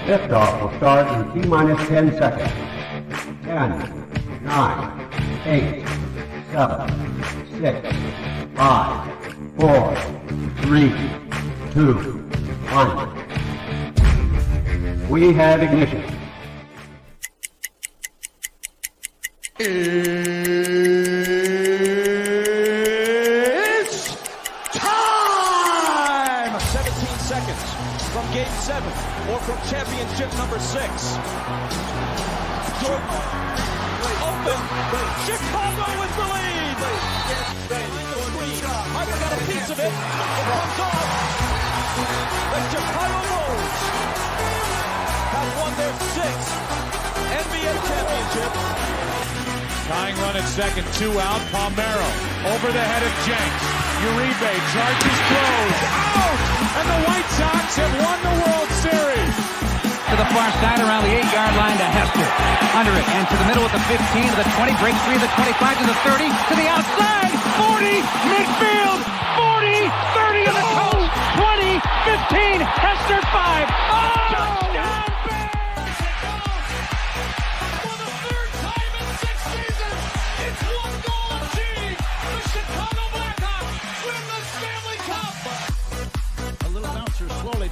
Liftoff will start in T-minus 10 seconds. 10, 9, 8, 7, 6, 5, 4, 3, 2, 1. We have ignition. It's time! 17 seconds from Game 7 or from championship number 6. Jordan open. Chicago with the lead. Michael got a piece of it. It comes off. The Chicago Bulls have won their 6th NBA championship. Tying run at second, 2 out. Palmero over the head of Jenks. Uribe charges, throws, out! And the White Sox have won the World Series. To the far side around the 8-yard line to Hester. Under it and to the middle with the 15 to the 20. Breaks free to the 25 to the 30 to the outside. 40 midfield. 40 30 to the coast. 20 15. Hester 5. Oh! Touchdown!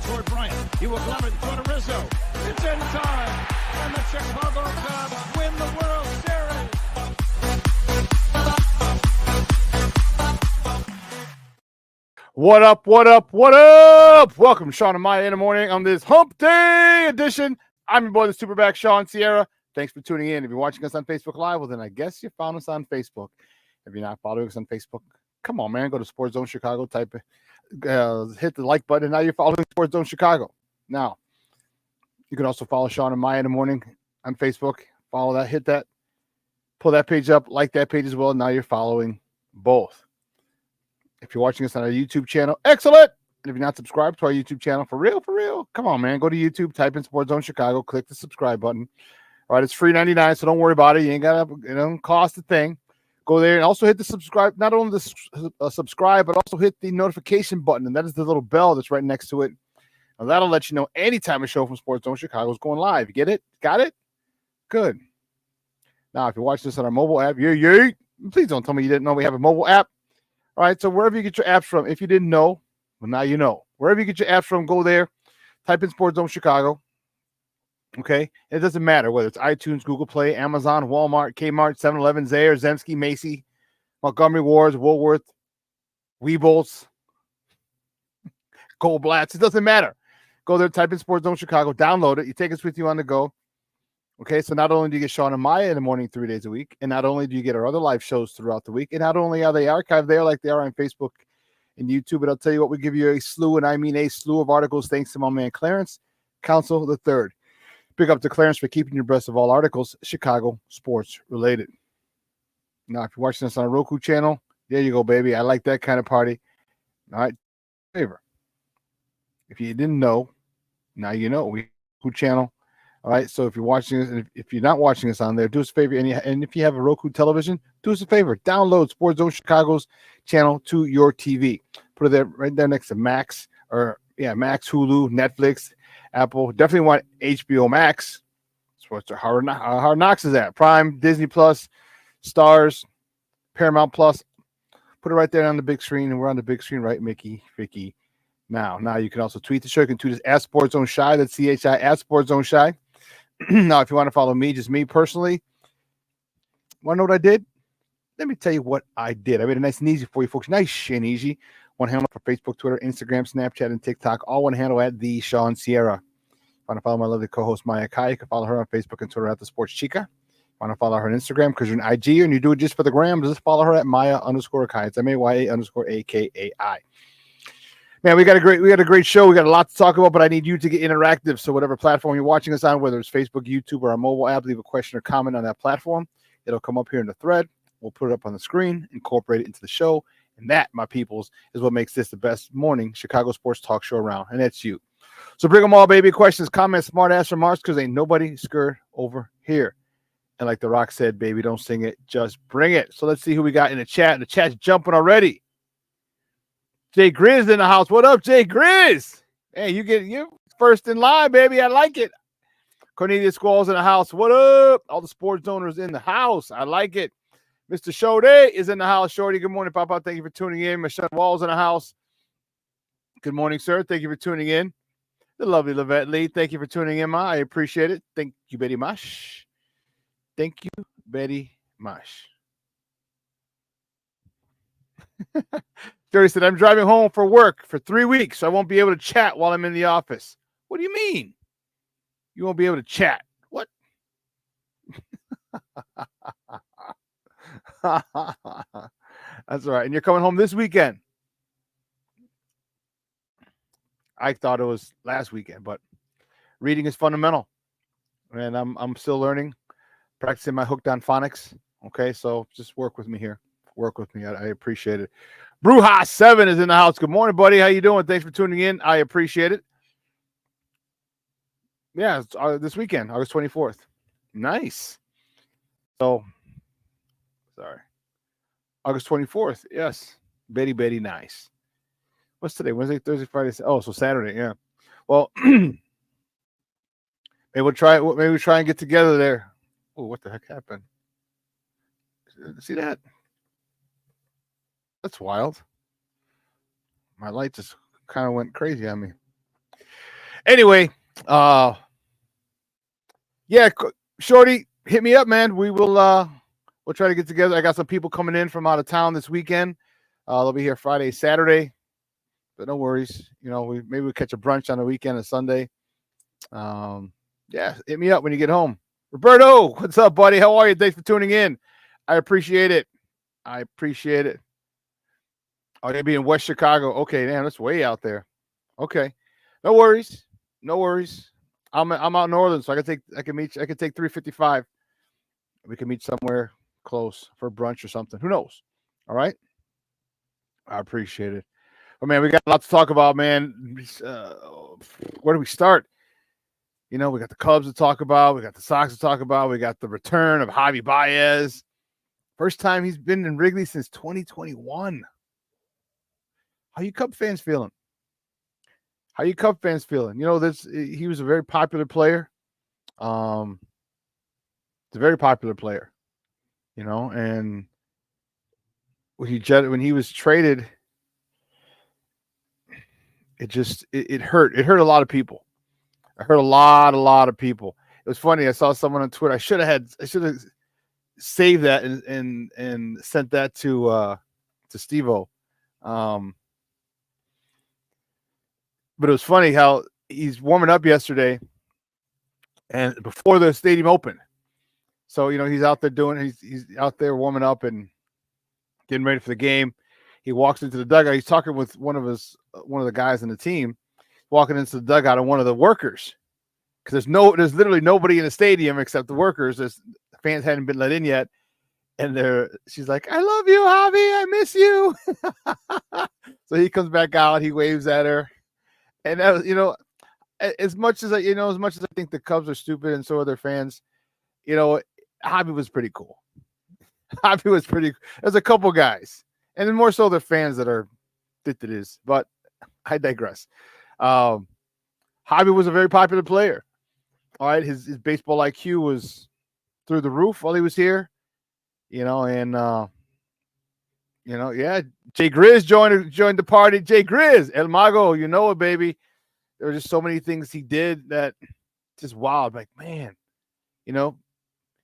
Toward Bryant. He will glove it toward Rizzo. It's in time. And the Chicago Cubs win the World Series. What up, what up, what up? Welcome to Shawn and Maya in the morning on this Hump Day edition. I'm your boy, the SuperBack, Shawn Sierra. Thanks for tuning in. If you're watching us on Facebook Live, well, then I guess you found us on Facebook. If you're not following us on Facebook, come on, man. Go to Sports Zone Chicago, type it. Hit the like button, and now you're following Sports Zone Chicago. Now, you can also follow Shawn and Maya in the morning on Facebook. Follow that, hit that, pull that page up, like that page as well. Now you're following both. If you're watching us on our YouTube channel, excellent. And if you're not subscribed to our YouTube channel, for real, come on, man. Go to YouTube, type in Sports Zone Chicago, click the subscribe button. All right, it's free 99, so don't worry about it. You ain't got to cost a thing. Go there and also hit the subscribe, not only the subscribe, but also hit the notification button. And that is the little bell that's right next to it. And that'll let you know anytime a show from Sports Zone Chicago is going live. You get it? Got it? Good. Now, if you're watching this on our mobile app, please don't tell me you didn't know we have a mobile app. All right, so wherever you get your apps from, if you didn't know, well, now you know. Wherever you get your apps from, go there, type in Sports Zone Chicago. Okay, it doesn't matter whether it's iTunes, Google Play, Amazon, Walmart, Kmart, 7-Eleven, Zayre, Zemsky, Macy, Montgomery Wards, Woolworth, Weebles, Goldblatts. It doesn't matter. Go there, type in Sports Zone Chicago, download it. You take us with you on the go. Okay, so not only do you get Shawn and Maya in the morning 3 days a week, and not only do you get our other live shows throughout the week, and not only are they archived there like they are on Facebook and YouTube, but I'll tell you what, we give you a slew, and I mean a slew of articles thanks to my man Clarence Council III. Big up to Clarence for keeping you abreast of all articles Chicago sports related. Now, if you're watching us on a Roku channel, there you go, baby. I like that kind of party. All right, favor. If you didn't know, now you know. We Roku channel. All right, so if you're watching us, and if you're not watching us on there, do us a favor. And if you have a Roku television, do us a favor. Download Sports Zone Chicago's channel to your TV. Put it there, right there next to Max, Max, Hulu, Netflix, Apple. Definitely want HBO Max. That's where Hard Knocks is at. Prime, Disney Plus, Stars, Paramount Plus. Put it right there on the big screen, and we're on the big screen, right, Mickey, Vicky? Now you can also tweet the show. You can tweet us at Sports Zone Shy. That's CHI at Sports Zone Shy. Now, if you want to follow me, just me personally, want to know what I did? Let me tell you what I did. I made it nice and easy for you folks. Nice and easy. One handle for Facebook, Twitter, Instagram, Snapchat, and TikTok. All one handle at the Shawn Sierra. If you want to follow my lovely co-host Maya Kai, you can follow her on Facebook and Twitter at the Sports Chica. If you want to follow her on Instagram because you're an IG and you do it just for the gram, just follow her at Maya_Kai. It's MAYA_AKAI. Man, we got a great show. We got a lot to talk about, but I need you to get interactive. So whatever platform you're watching us on, whether it's Facebook, YouTube, or our mobile app, leave a question or comment on that platform. It'll come up here in the thread. We'll put it up on the screen, incorporate it into the show. And that, my peoples, is what makes this the best morning Chicago sports talk show around. And that's you. So bring them all, baby. Questions, comments, smart ass remarks, because ain't nobody scared over here. And like The Rock said, baby, don't sing it, just bring it. So let's see who we got in the chat. The chat's jumping already. Jay Grizz in the house. What up, Jay Grizz? Hey, you first in line, baby. I like it. Cornelius Squalls in the house. What up? All the sports owners in the house. I like it. Mr. Shorty is in the house. Shorty, good morning, Papa. Thank you for tuning in. Michelle Wall's in the house. Good morning, sir. Thank you for tuning in. The lovely Lavette Lee, thank you for tuning in, Ma. I appreciate it. Thank you, Betty Mush. Thank you, Betty Mush. Jerry said, I'm driving home for work for 3 weeks, so I won't be able to chat while I'm in the office. What do you mean? You won't be able to chat? What? That's all right. And you're coming home this weekend. I thought it was last weekend, but reading is fundamental. And I'm still learning, practicing my hooked on phonics. Okay, so just work with me here. Work with me. I appreciate it. Bruja 7 is in the house. Good morning, buddy. How you doing? Thanks for tuning in. I appreciate it. Yeah, it's, this weekend, August 24th. Nice. So, sorry. August 24th. Yes. Betty, nice. What's today? Wednesday, Thursday, Friday. Oh, so Saturday. Yeah. Well, maybe we'll try and get together there. Oh, what the heck happened? See that? That's wild. My light just kind of went crazy on me. Anyway, yeah, Shorty, hit me up, man. We'll try to get together. I got some people coming in from out of town this weekend. They'll be here Friday, Saturday, but no worries. You know, maybe we'll catch a brunch on the weekend and Sunday. Yeah, hit me up when you get home. Roberto, what's up, buddy? How are you? Thanks for tuning in. I appreciate it. Oh, you'll be in West Chicago. Okay, damn, that's way out there. Okay, no worries. I'm out northern, so I can take 355. We can meet somewhere close for brunch or something. Who knows? All right. I appreciate it. But man, we got a lot to talk about, man. Where do we start? You know, we got the Cubs to talk about. We got the Sox to talk about. We got the return of Javi Baez. First time he's been in Wrigley since 2021. How you Cub fans feeling? You know, he was a very popular player. It's a very popular player, you know, and when he was traded, it hurt. It hurt a lot of people. I heard a lot of people. It was funny. I saw someone on Twitter. I should have saved that and sent that to Steve-O. But it was funny how he's warming up yesterday and before the stadium opened. So, you know, he's out there he's out there warming up and getting ready for the game. He walks into the dugout. He's talking with one of the guys in the team, walking into the dugout, and one of the workers, because there's literally nobody in the stadium except the workers. The fans hadn't been let in yet. And she's like, I love you, Javi. I miss you. So he comes back out. He waves at her. And that was, you know, as much as I think the Cubs are stupid and so are their fans, you know, Javi was pretty cool. There's a couple guys, and then more so the fans that are it is. But I digress. Javi was a very popular player. All right, his baseball IQ was through the roof while he was here. You know, and you know, yeah, Jay Grizz joined the party. Jay Grizz, El Mago, you know it, baby. There were just so many things he did that just wild. Like, man, you know,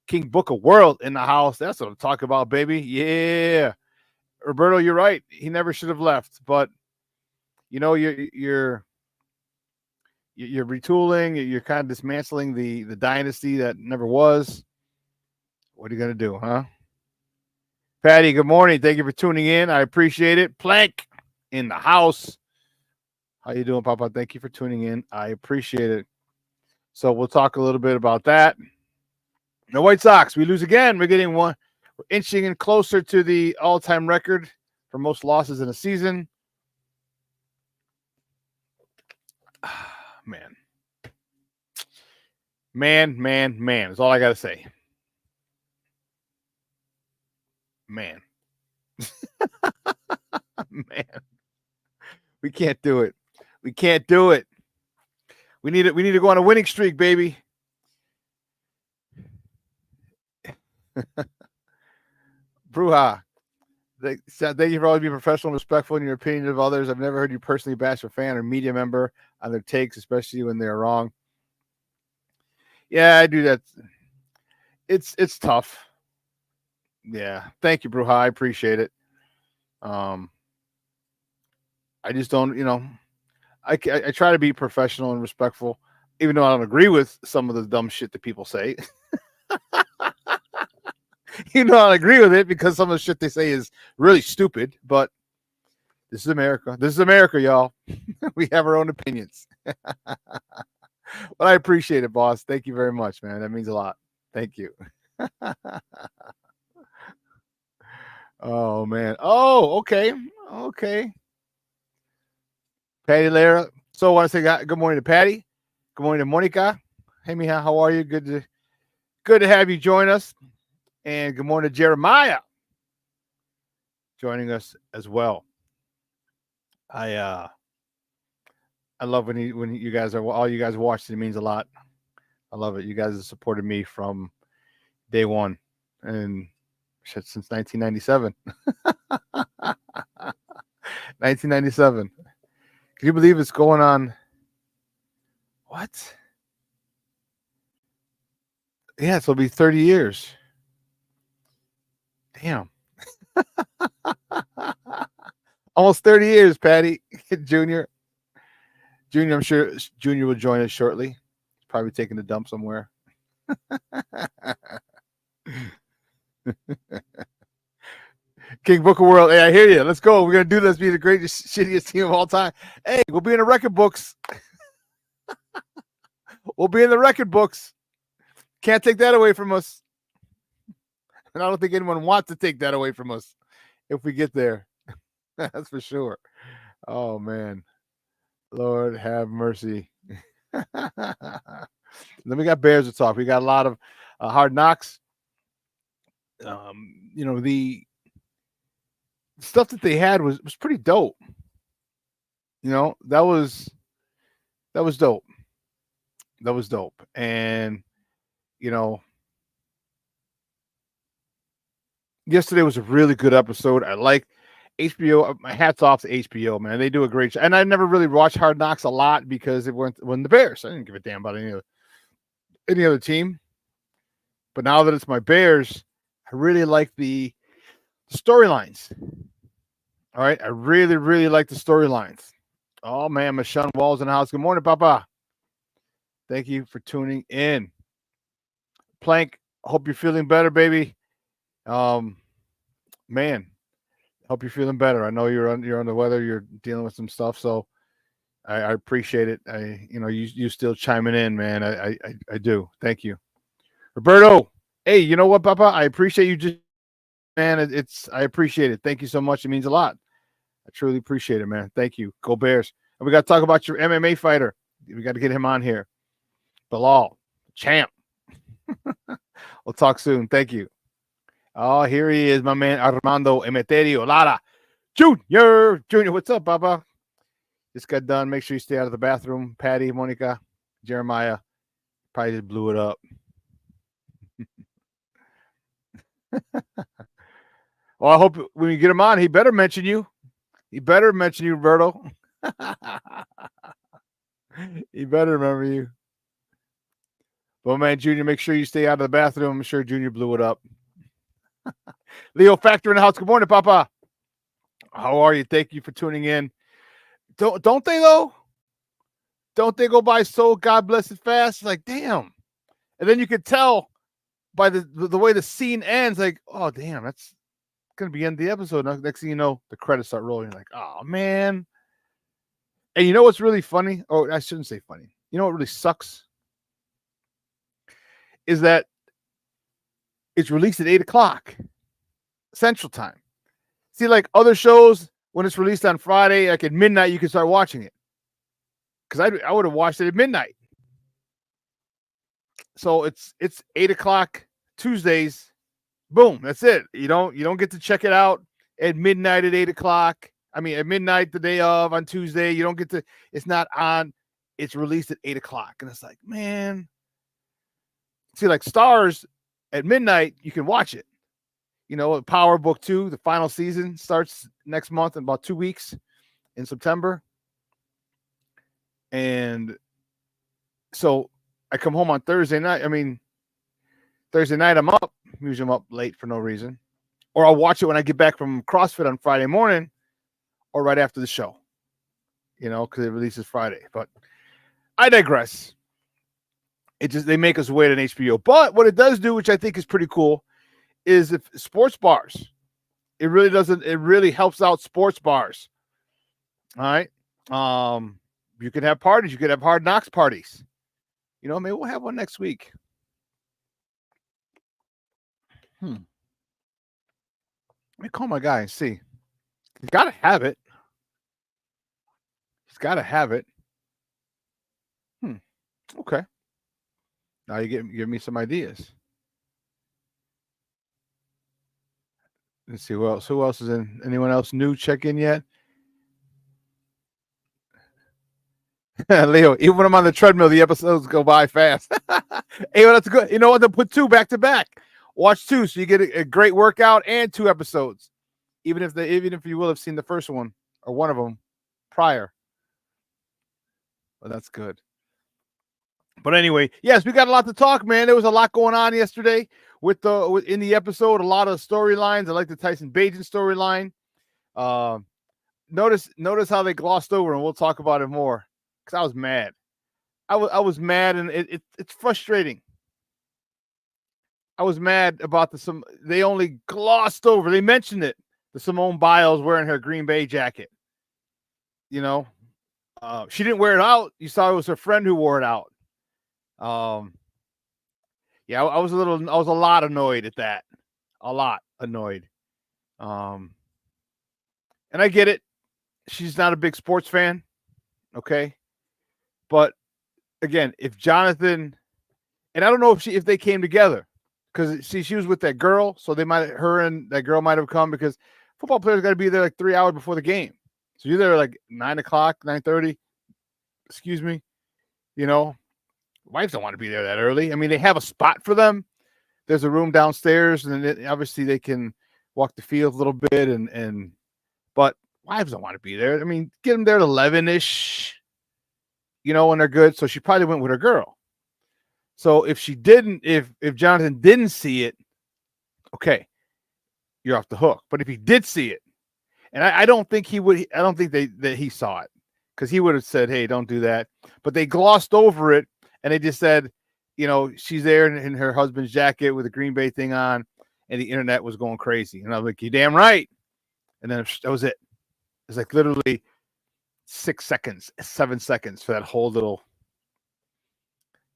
King Book of World in the house. That's what I'm talking about, baby. Yeah, Roberto, you're right. He never should have left. But you know, you're retooling. You're kind of dismantling the dynasty that never was. What are you gonna do, huh? Patty, good morning. Thank you for tuning in. I appreciate it. Plank in the house. How you doing, Papa? Thank you for tuning in. I appreciate it. So we'll talk a little bit about that. The White Sox, we lose again. We're inching in closer to the all-time record for most losses in a season. Man. That's all I got to say. Man. Man. We can't do it. We need to go on a winning streak, baby. Bruja. Thank you for always being professional and respectful in your opinion of others. I've never heard you personally bash a fan or media member on their takes, especially when they're wrong. Yeah, I do that. It's tough. Yeah. Thank you, Bruja. I appreciate it. I just don't, I try to be professional and respectful, even though I don't agree with some of the dumb shit that people say. I don't agree with it because some of the shit they say is really stupid, but this is America. This is America, y'all. We have our own opinions. But I appreciate it, boss. Thank you very much, man. That means a lot. Thank you. Oh, man. Oh, okay. Okay. Patty Lara. So I want to say good morning to Patty. Good morning to Monica. Hey, Mija, how are you? Good to have you join us. And good morning to Jeremiah joining us as well. I love when you guys are all you guys watched. It means a lot. I love it. You guys have supported me from day one, and since 1997. 1997. Can you believe it's going on? What? Yeah, so it'll be 30 years. Damn. Almost 30 years, Patty. Junior, I'm sure Junior will join us shortly. He's probably taking a dump somewhere. King Book of World. Hey, I hear you. Let's go. We're going to do this. Be the greatest, shittiest team of all time. Hey, we'll be in the record books. We'll be in the record books. Can't take that away from us. And I don't think anyone wants to take that away from us if we get there. That's for sure. Oh, man. Lord have mercy. Then we got Bears to talk. We got a lot of Hard Knocks. The stuff that they had was pretty dope. That was dope. That was dope. And, yesterday was a really good episode. I like HBO. My hats off to HBO, man. They do a great job. And I never really watched Hard Knocks a lot because it went the Bears. I didn't give a damn about any other team. But now that it's my Bears, I really like the storylines. All right. I really, really like the storylines. Oh, man. My Shawn Wall's in the house. Good morning, Papa. Thank you for tuning in. Plank, hope you're feeling better, baby. Man, hope you're feeling better. I know you're on the weather. You're dealing with some stuff, so I appreciate it. You still chiming in, man. I do. Thank you, Roberto. Hey, you know what, Papa? I appreciate you. Just man, I appreciate it. Thank you so much. It means a lot. I truly appreciate it, man. Thank you. Go Bears. And we got to talk about your MMA fighter. We got to get him on here. Bilal, champ. We'll talk soon. Thank you. Oh, here he is, my man Armando Emeterio Lara. Junior, what's up, Papa? Just got done. Make sure you stay out of the bathroom. Patty, Monica, Jeremiah. Probably just blew it up. Well, I hope when you get him on, he better mention you. He better mention you, Roberto. He better remember you. But, man, Junior, make sure you stay out of the bathroom. I'm sure Junior blew it up. Leo Factor in the house. Good morning, Papa. How are you? Thank you for tuning in. Don't they, though? Don't they go by so God bless it fast? It's like, damn. And then you could tell by the way the scene ends, like, oh, damn, that's going to be the end of the episode. Next thing you know, the credits start rolling. You're like, oh, man. And you know what's really funny? Oh, I shouldn't say funny. You know what really sucks? Is that it's released at 8 o'clock Central Time. See, like other shows, when it's released on Friday, like at midnight, you can start watching it. Because I would have watched it at midnight. So it's 8 o'clock Tuesdays. Boom, that's it. You don't get to check it out at midnight at 8 o'clock. I mean, at midnight the day of on Tuesday. You don't get to. It's not on. It's released at 8 o'clock, and it's like, man. See, like Stars, at midnight, you can watch it. Power Book 2, the final season starts next month in about 2 weeks in September. And so I come home on Thursday night. Thursday night I'm up. Usually I'm up late for no reason. Or I'll watch it when I get back from CrossFit on Friday morning or right after the show, because it releases Friday. But I digress. They make us wait on HBO. But what it does do, which I think is pretty cool, is if sports bars. It really helps out sports bars. All right. You could have parties. You could have Hard Knocks parties. Maybe we'll have one next week. Let me call my guy and see. He's got to have it. Okay. Now you give me some ideas. Let's see who else is in. Anyone else new check in yet? Leo, even when I'm on the treadmill, the episodes go by fast. Hey, well, that's good. You know what? They'll put 2 back to back. Watch 2, so you get a great workout and 2 episodes. Even if you will have seen the first one or one of them prior. Well, that's good. But anyway, yes, we got a lot to talk, man. There was a lot going on yesterday in the episode. A lot of storylines. I like the Tyson Bagent storyline. Notice how they glossed over, and we'll talk about it more. Because I was mad. I was mad, and it's frustrating. I was mad about they only glossed over. They mentioned it. The Simone Biles wearing her Green Bay jacket. She didn't wear it out. You saw it was her friend who wore it out. Yeah, I was a lot annoyed at that. A lot annoyed. And I get it. She's not a big sports fan. Okay. But again, if Jonathan, and I don't know if they came together, because she was with that girl, so her and that girl might have come, because football players got to be there like 3 hours before the game. So you're there like 9 o'clock, 9:30. Excuse me. Wives don't want to be there that early. They have a spot for them. There's a room downstairs, and obviously they can walk the field a little bit, but wives don't want to be there. Get them there at 11-ish. When they're good. So she probably went with her girl. So if Jonathan didn't see it, okay, you're off the hook. But if he did see it, and I don't think he would, I don't think that he saw it, because he would have said, hey, don't do that. But they glossed over it, and they just said, she's there in her husband's jacket with a Green Bay thing on, and the internet was going crazy. And I was like, you're damn right. And then that was it. It's like literally 6 seconds, 7 seconds for that whole little.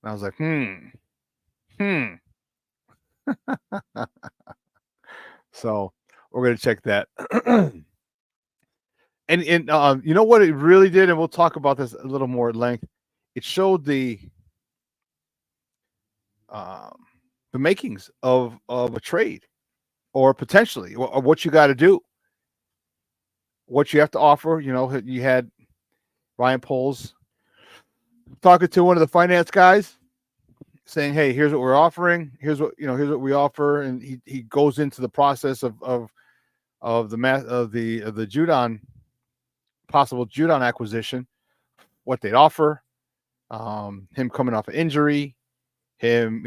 And I was like, So we're going to check that. and you know what it really did? And we'll talk about this a little more at length. It showed the makings of a trade, or potentially, or what you got to do, what you have to offer. You had Ryan Poles talking to one of the finance guys, saying, hey, here's what we're offering. Here's what we offer. And he goes into the process of the Judon, possible Judon acquisition, what they'd offer, him coming off an injury, him,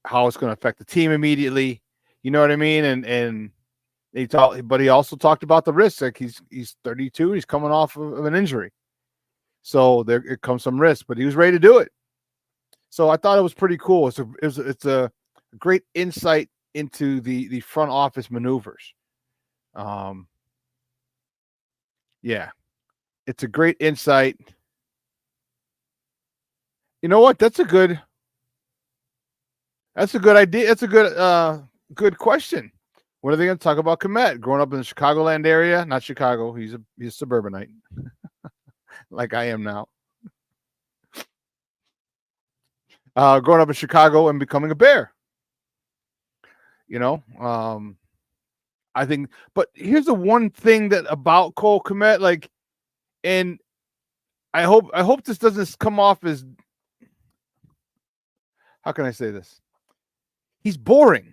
how it's going to affect the team immediately. You know what I mean? And but he also talked about the risks. Like he's 32, he's coming off of an injury. So it comes some risk, but he was ready to do it. So I thought it was pretty cool. It's a great insight into the front office maneuvers. Yeah, it's a great insight. You know what? That's a good idea. That's a good question. What are they going to talk about Komet? Growing up in the Chicagoland area? Not Chicago. He's a suburbanite, like I am now. Growing up in Chicago and becoming a Bear. I think, but here's the one thing that about Cole Kmet, and I hope this doesn't come off as, how can I say this? he's boring.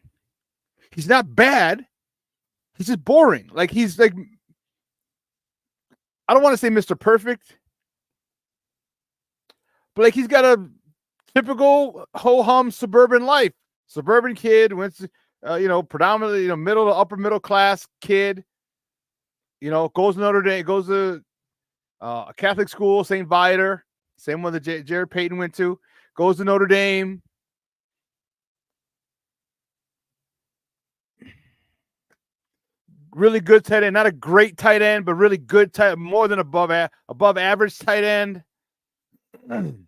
He's not bad. He's just boring. Like, he's like, I don't want to say Mr. Perfect, but like, he's got a typical ho-hum suburban life. Suburban kid, went to, predominantly, middle to upper middle class kid. Goes to Notre Dame, goes to a Catholic school, St. Viator, same one that Jared Payton went to. Goes to Notre Dame. Really good tight end, not a great tight end, but really good tight, more than above average tight end. And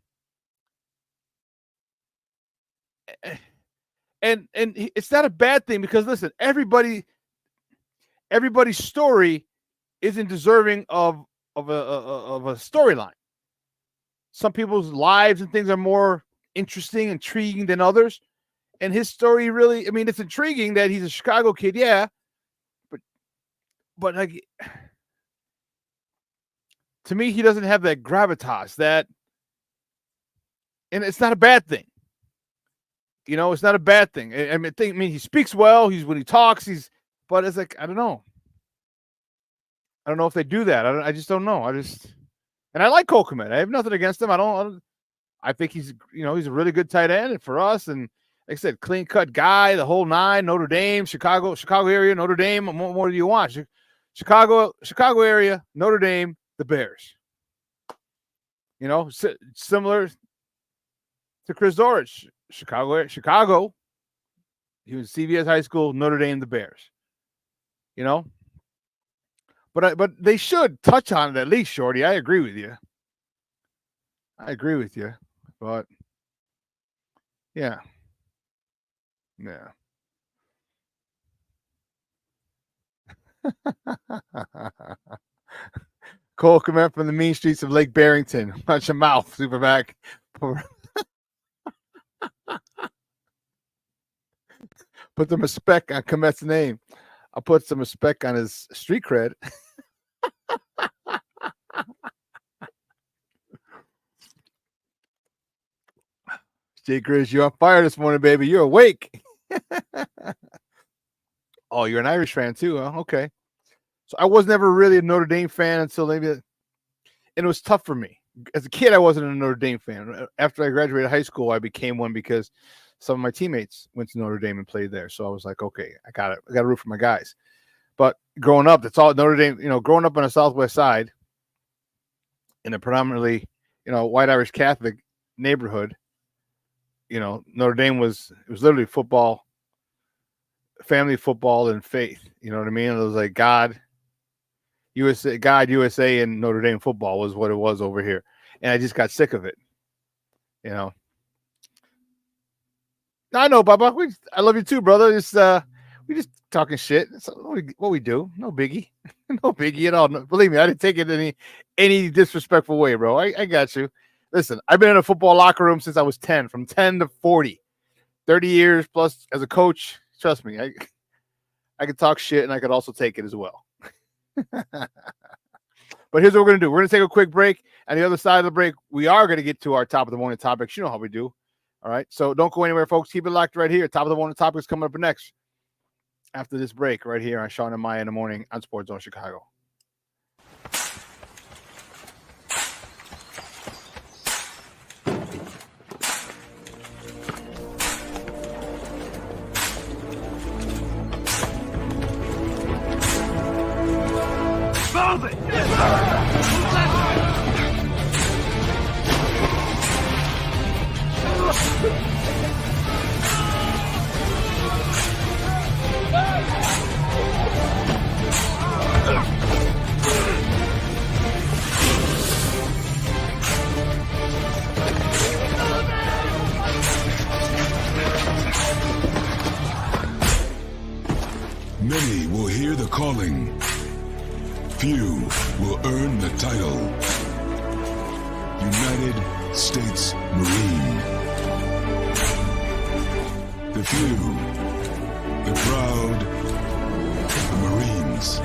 it's not a bad thing, because listen, everybody's story isn't deserving of a storyline. Some people's lives and things are more interesting, intriguing than others. And his story really, it's intriguing that he's a Chicago kid, yeah. But like, to me, he doesn't have that gravitas, and it's not a bad thing. It's not a bad thing. He speaks well. When he talks, but it's like, I don't know. I don't know if they do that. I just don't know. And I like Cole Kmet. I have nothing against him. I think he's a really good tight end for us. And like I said, clean cut guy, the whole nine. Notre Dame, Chicago area, Notre Dame. What more do you want? Chicago area, Notre Dame, the Bears. Similar to Chris Dorich, Chicago. He was CVS High School, Notre Dame, the Bears. But they should touch on it at least, Shorty. I agree with you. But yeah. Cole Kmet from the mean streets of Lake Barrington. Watch your mouth, SuperBack. Put some respect on Kmet's name. I'll put some respect on his street cred. Jay Grizz, you're on fire this morning, baby. You're awake. Oh, you're an Irish fan too, huh? Okay. So I was never really a Notre Dame fan until maybe, and it was tough for me. As a kid, I wasn't a Notre Dame fan. After I graduated high school, I became one because some of my teammates went to Notre Dame and played there. So I was like, okay, I got to root for my guys. But growing up, that's all Notre Dame, growing up on the Southwest side in a predominantly, white Irish Catholic neighborhood, Notre Dame was literally football, family football, and faith. You know what I mean? It was like God, USA, and Notre Dame football was what it was over here. And I just got sick of it. I know, Baba. I love you too, brother. We just talking shit. That's what we do. No biggie. No biggie at all. No, believe me, I didn't take it any disrespectful way, bro. I got you. Listen, I've been in a football locker room since I was 10, from 10 to 40. 30 years plus as a coach. Trust me, I could talk shit, and I could also take it as well. But here's what we're going to do. We're going to take a quick break. On the other side of the break, we are going to get to our top of the morning topics. You know how we do. All right? So don't go anywhere, folks. Keep it locked right here. Top of the morning topics coming up next after this break right here on Shawn and Maya in the morning on Sports Zone Chicago. Many will hear the calling. Few will earn the title. United States Marine. The few, the proud, the Marines.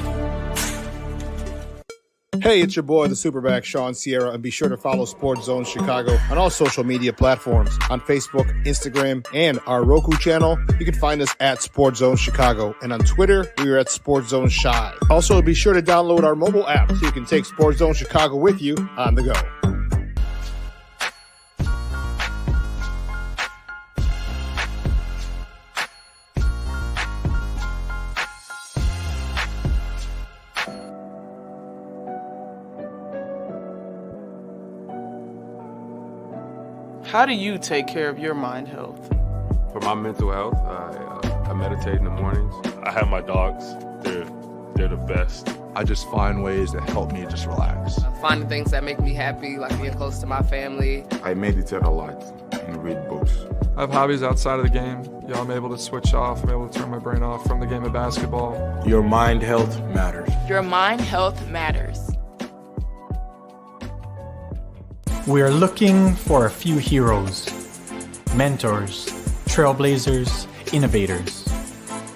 Hey, it's your boy, the SuperBack, Shawn, and be sure to follow Sports Zone Chicago on all social media platforms, on Facebook, Instagram, and our Roku channel. You can find us at Sports Zone Chicago, and on Twitter, we are at Sports Zone Shy. Also, be sure to download our mobile app so you can take Sports Zone Chicago with you on the go. How do you take care of your mind health? For my mental health, I meditate in the mornings. I have my dogs. They're the best. I just find ways that help me just relax. Finding things that make me happy, like being close to my family. I meditate a lot and read books. I have hobbies outside of the game. I'm able to switch off. I'm able to turn my brain off from the game of basketball. Your mind health matters. Your mind health matters. We are looking for a few heroes, mentors, trailblazers, innovators,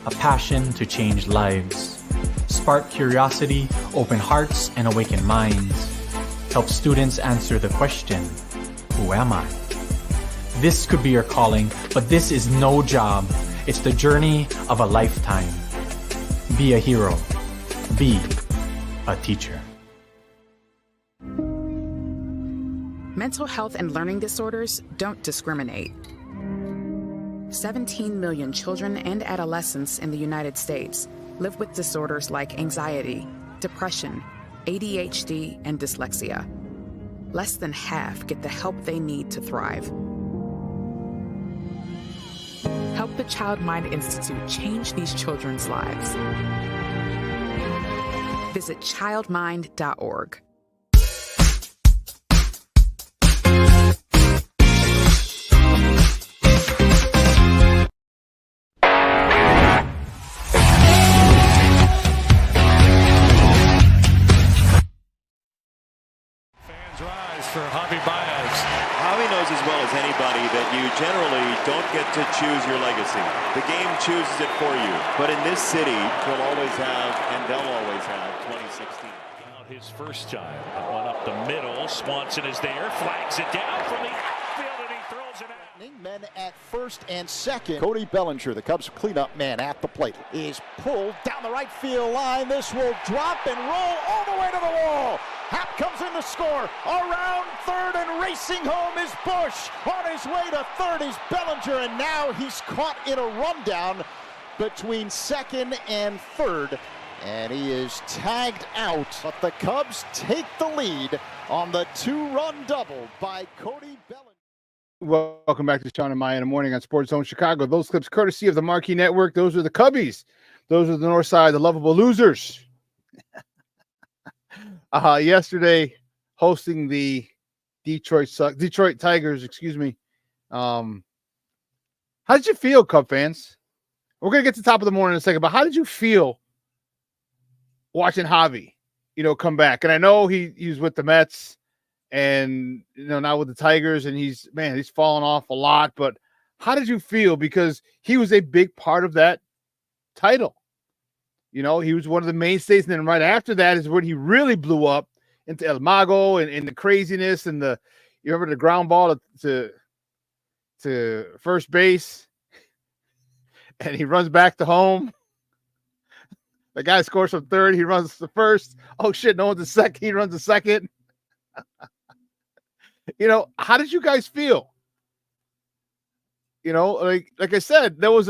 a passion to change lives, spark curiosity, open hearts, and awaken minds, help students answer the question, who am I? This could be your calling, but this is no job. It's the journey of a lifetime. Be a hero. Be a teacher. Mental health and learning disorders don't discriminate. 17 million children and adolescents in the United States live with disorders like anxiety, depression, ADHD, and dyslexia. Less than half get the help they need to thrive. Help the Child Mind Institute change these children's lives. Visit childmind.org. For Javi Baez. Javi knows as well as anybody that you generally don't get to choose your legacy. The game chooses it for you. But in this city, we'll always have, and they'll always have, 2016. His first time. One up the middle. Swanson is there. Flags it down from the outfield, and he throws it out. Men at first and second. Cody Bellinger, the Cubs cleanup man at the plate, is pulled down the right field line. This will drop and roll all the way to the wall. Happ comes in to score. Around third and racing home is Bush. On his way to third is Bellinger, and now he's caught in a rundown between second and third. And he is tagged out, but the Cubs take the lead on the two-run double by Cody Bellinger. Welcome back to Shawn and Maya in the morning on Sports Zone Chicago. Those clips courtesy of the Marquee Network. Those are the Cubbies. Those are the North Side, the lovable losers. Yesterday, hosting the Detroit Tigers, excuse me. How did you feel, Cub fans? We're going to get to the top of the morning in a second, but how did you feel watching Javi, come back? And I know he's with the Mets and, now with the Tigers, and he's fallen off a lot, but how did you feel? Because he was a big part of that title. He was one of the mainstays, and then right after that is when he really blew up into El Mago and the craziness and you remember the ground ball to first base, and he runs back to home. The guy scores from third, he runs to first. Oh shit, no one's a second. He runs to second. How did you guys feel? Like I said, there was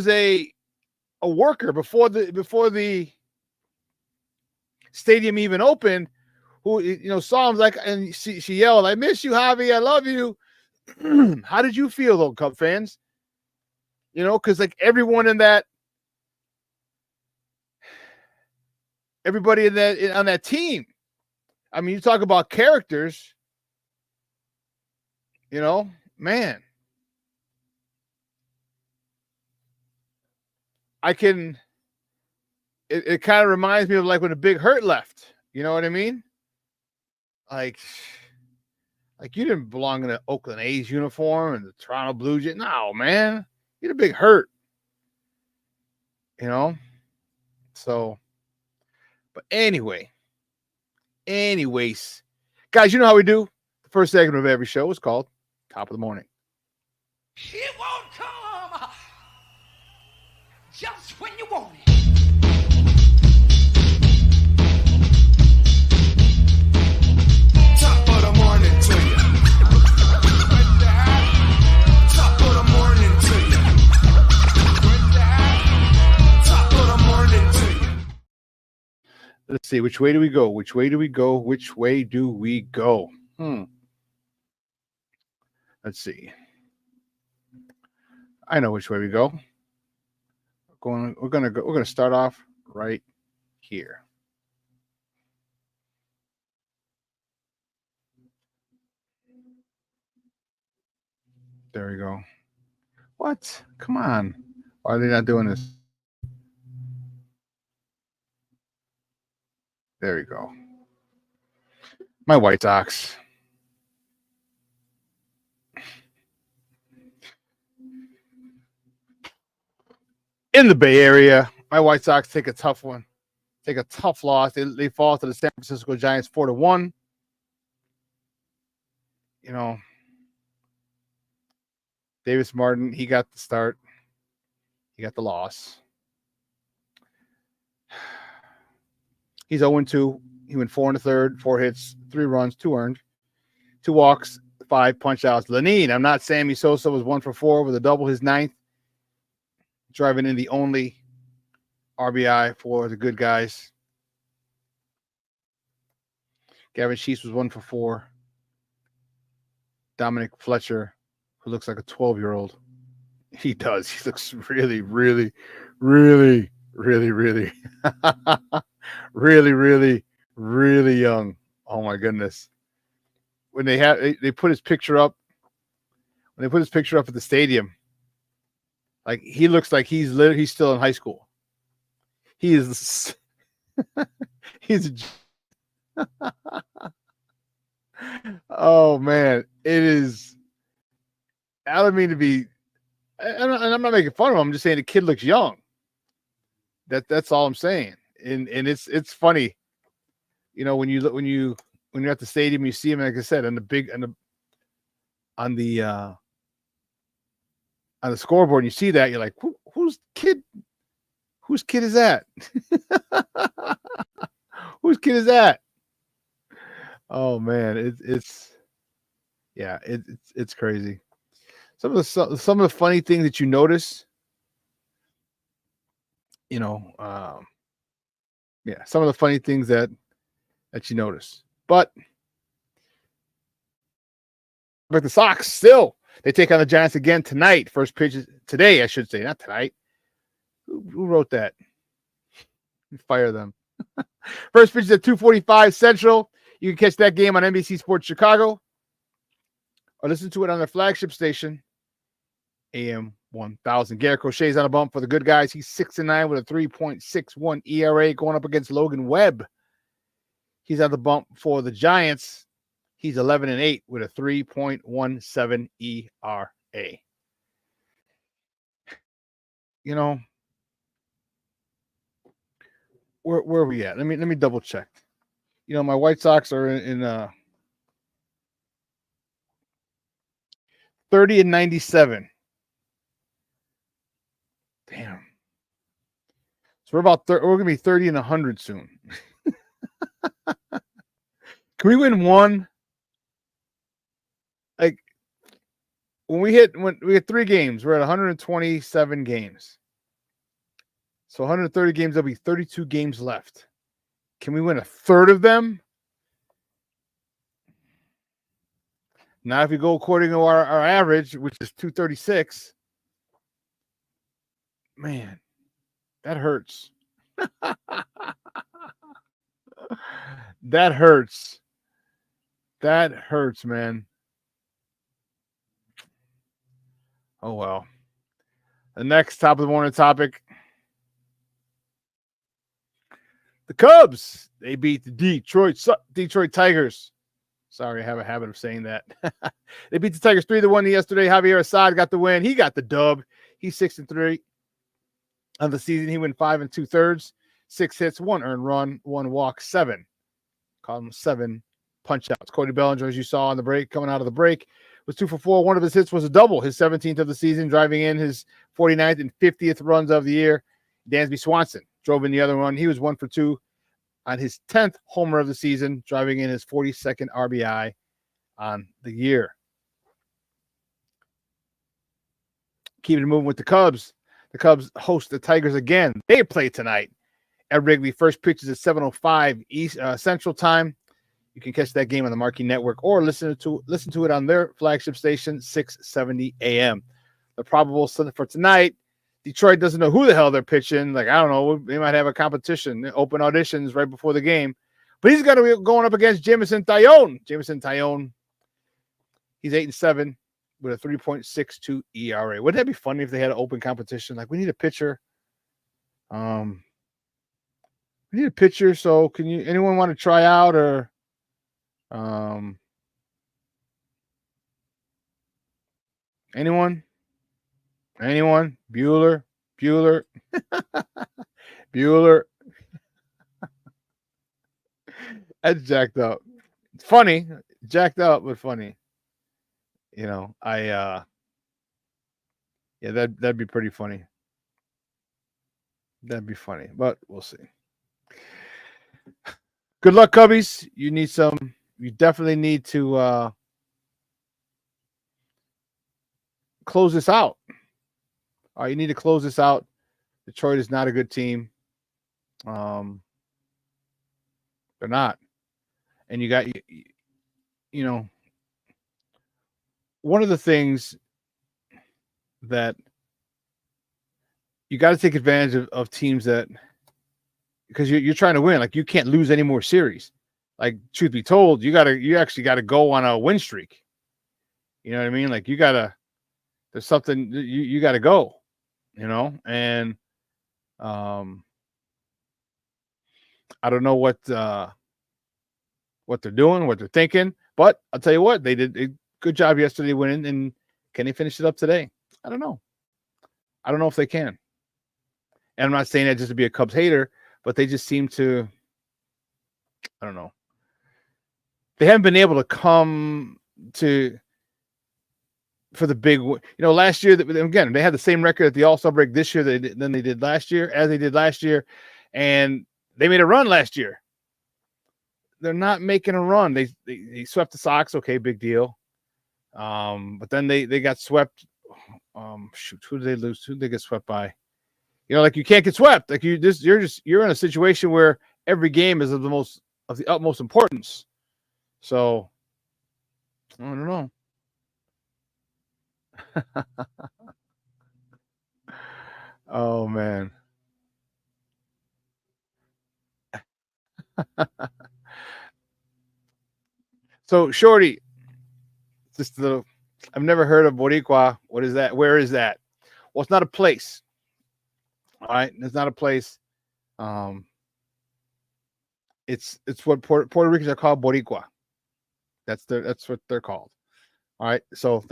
a worker before the stadium even opened who saw him and she yelled, "I miss you, Javi, I love you." How did you feel though, Cub fans? Because everyone on that team, I mean, you talk about characters, man. It kind of reminds me of when the Big Hurt left. You know what I mean? Like you didn't belong in the Oakland A's uniform and the Toronto Blue Jays. No, man. You're the Big Hurt. So, but anyways, guys, you know how we do. The first segment of every show is called Top of the Morning. It won't come just when you want it. Top of the morning to you. Top of the morning to you. Top of the morning to you. Let's see. Which way do we go? Which way do we go? Which way do we go? Let's see. I know which way we go. We're gonna start off right here. There we go. What? Come on. Why are they not doing this? There we go. My White Sox. In the Bay Area, my White Sox take a tough one. Take a tough loss. They fall to the San Francisco Giants 4-1. You know, Davis Martin, he got the start. He got the loss. He's 0-2. He went 4 1/3, 4 hits, 3 runs, 2 earned, 2 walks, 5 punch outs. Lenine, I'm not Sammy Sosa, was 1 for 4 with a double, his 9th. Driving in the only RBI for the good guys. Gavin Sheets was 1 for 4. Dominic Fletcher, who looks like a 12-year-old. He does. He looks really, really, really, really, really, really, really, really young. Oh my goodness. When they put his picture up, at the stadium, like he looks like he's still in high school. He is oh man, it is. I don't mean to be, and I'm not making fun of him. I'm just saying the kid looks young. That's all I'm saying. And it's funny, you know, when you're at the stadium, you see him, like I said, on the scoreboard, and you see that, you're like, whose kid is that? Whose kid is that? Oh man, it's crazy. Some of the funny things that you notice, you know, some of the funny things that you notice. But the Sox still, they take on the Giants again tonight. First pitch is today, I should say, not tonight. Who wrote that? Fire them. First pitch is at 2:45 Central. You can catch that game on NBC Sports Chicago or listen to it on their flagship station, AM 1000. Garrett Crochet's on a bump for the good guys. He's 6-9 with a 3.61 ERA going up against Logan Webb. He's on the bump for the Giants. He's 11-8 with a 3.17 ERA. You know, where are we at? Let me double check. You know, my White Sox are in 30-97. Damn. So we're gonna be 30-100 soon. Can we win one? Like when we hit 3 games, we're at 127 games. So 130 games, there'll be 32 games left. Can we win a third of them? Now, if we go according to our average, which is 236, man, that hurts. That hurts. That hurts, man. Oh, well. The next top of the morning topic. The Cubs, they beat the Detroit Tigers. Sorry, I have a habit of saying that. They beat the Tigers 3-1 yesterday. Javier Assad got the win. He got the dub. He's 6-3 on the season. He went 5 2/3. 6 hits, 1 earned run, 1 walk, 7. Call them 7 punch outs. Cody Bellinger, as you saw on the break, coming out of the break, was 2 for 4. One of his hits was a double, his 17th of the season, driving in his 49th and 50th runs of the year. Dansby Swanson drove in the other one. He was 1 for 2 on his 10th homer of the season, driving in his 42nd RBI on the year. Keeping it moving with the Cubs. The Cubs host the Tigers again. They play tonight at Wrigley. First pitch is at 7:05 East Central Time. You can catch that game on the Marquee Network or listen to it on their flagship station, 670 AM. The probable for tonight, Detroit doesn't know who the hell they're pitching. Like, I don't know. They might have a competition, open auditions right before the game. But he's going to be going up against Jameson Taillon. Jameson Taillon, he's 8-7 with a 3.62 ERA. Wouldn't that be funny if they had an open competition? Like, we need a pitcher. We need a pitcher. So anyone want to try out or anyone? Bueller. Bueller. That's jacked up. It's funny. Jacked up, but funny. Yeah, that'd be pretty funny. That'd be funny, but we'll see. Good luck, Cubbies. You definitely need to close this out. You need to close this out. Detroit is not a good team. They're not. And you got, one of the things that you got to take advantage of teams that, because you're trying to win. Like, you can't lose any more series. Like, truth be told, you actually got to go on a win streak. You know what I mean? Like, there's something you got to go, and I don't know what they're doing, what they're thinking, but I'll tell you what, they did a good job yesterday winning, and can they finish it up today? I don't know. I don't know if they can. And I'm not saying that just to be a Cubs hater, but they just seem to, I don't know. They haven't been able to come to for the big, last year, again, they had the same record at the All-Star break this year than they did last year, and they made a run last year. They're not making a run. They swept the Sox. Okay, big deal. But then they got swept. Who did they lose? Who did they get swept by? Like, you can't get swept. Like, you're in a situation where every game is of the utmost importance. So I don't know. Oh man. So Shorty, I've never heard of Boricua. What is that? Where is that? Well, it's not a place. All right, it's not a place. It's what Puerto Ricans are called, Boricua. That's what they're called. All right, so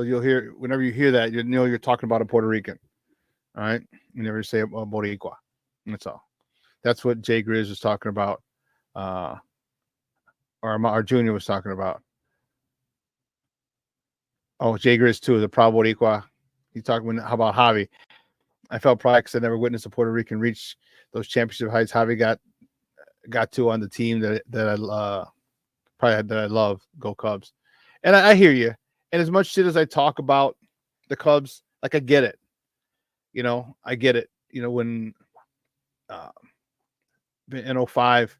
you'll hear, whenever you hear that, you know you're talking about a Puerto Rican. All right, you never say Boricua. That's all. That's what Jay Grizz was talking about, or our junior was talking about. Oh, Jay Grizz too, the Proud Boricua. He's talking about Javi. I felt proud because I never witnessed a Puerto Rican reach those championship heights Javi got to on the team that I love. Go Cubs. And I hear you. And as much shit as I talk about the Cubs, like, I get it. I get it. When in 05,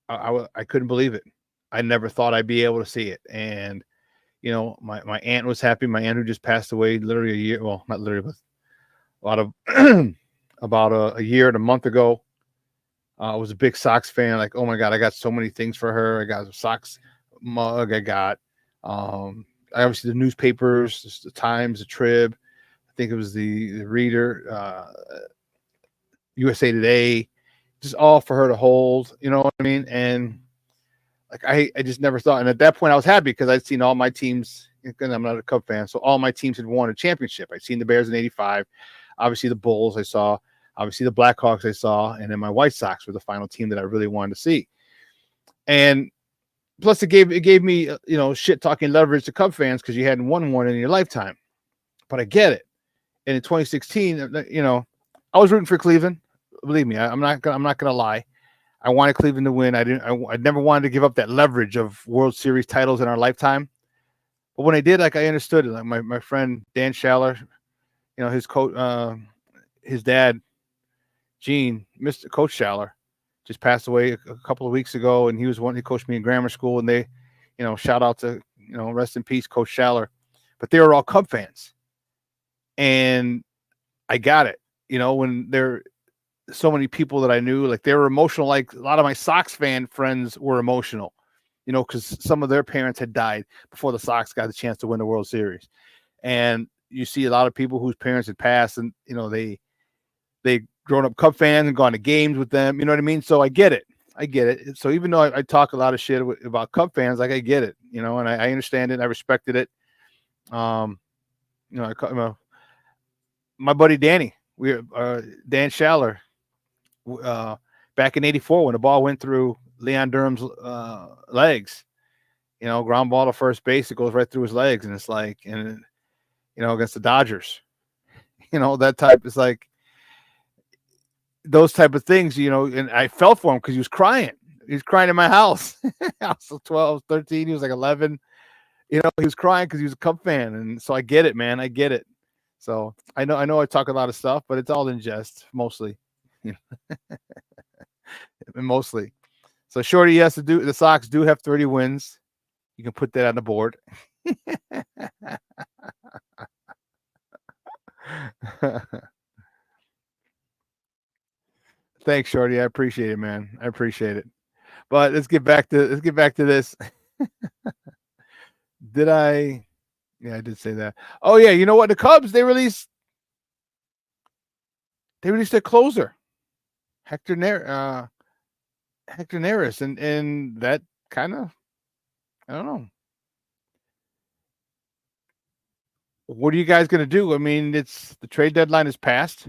I couldn't believe it. I never thought I'd be able to see it. And my aunt was happy. My aunt, who just passed away literally a year, well, not literally, but about a year and a month ago. I was a big Sox fan. Like, oh my God, I got so many things for her. I got a Sox mug. I got, obviously the newspapers, the Times, the Trib. I think it was the Reader, USA Today, just all for her to hold, you know what I mean? And like, I just never thought. And at that point I was happy because I'd seen all my teams, and I'm not a Cub fan, so all my teams had won a championship. I'd seen the Bears in 85, obviously the Bulls I saw. Obviously, the Blackhawks I saw, and then my White Sox were the final team that I really wanted to see. And plus, it gave me shit talking leverage to Cub fans because you hadn't won one in your lifetime. But I get it. And in 2016, I was rooting for Cleveland. Believe me, I'm not gonna lie. I wanted Cleveland to win. I never wanted to give up that leverage of World Series titles in our lifetime. But when I did, I understood it. Like my friend Dan Schaller, his coach, his dad, Gene, Mr. Coach Schaller, just passed away a couple of weeks ago, and he was one. He coached me in grammar school, and they, shout out to rest in peace, Coach Schaller. But they were all Cub fans, and I got it. When there so many people that I knew, like they were emotional. Like a lot of my Sox fan friends were emotional, because some of their parents had died before the Sox got the chance to win the World Series. And you see a lot of people whose parents had passed, and they grown up Cub fans and gone to games with them. You know what I mean? So I get it. So even though I talk a lot of shit about Cub fans, like I get it, and I understand it. I respected it. My buddy Danny, Dan Schaller, back in '84 when the ball went through Leon Durham's legs, ground ball to first base, it goes right through his legs, and it's like, against the Dodgers, that type. It's like those type of things, and I felt for him because he was crying. He was crying in my house. I was 12, 13. He was like 11. He was crying because he was a Cub fan. And so I get it, man. I get it. So I know I talk a lot of stuff, but it's all in jest, mostly. Mostly. So Shorty has to do, the Sox do have 30 wins. You can put that on the board. Thanks, Shorty. I appreciate it, man. I appreciate it. But let's get back to this. Did I? Yeah, I did say that. Oh yeah, you know what? The Cubs, they released their closer, Hector Neris, and that kind of, I don't know. What are you guys going to do? I mean, it's the trade deadline is passed.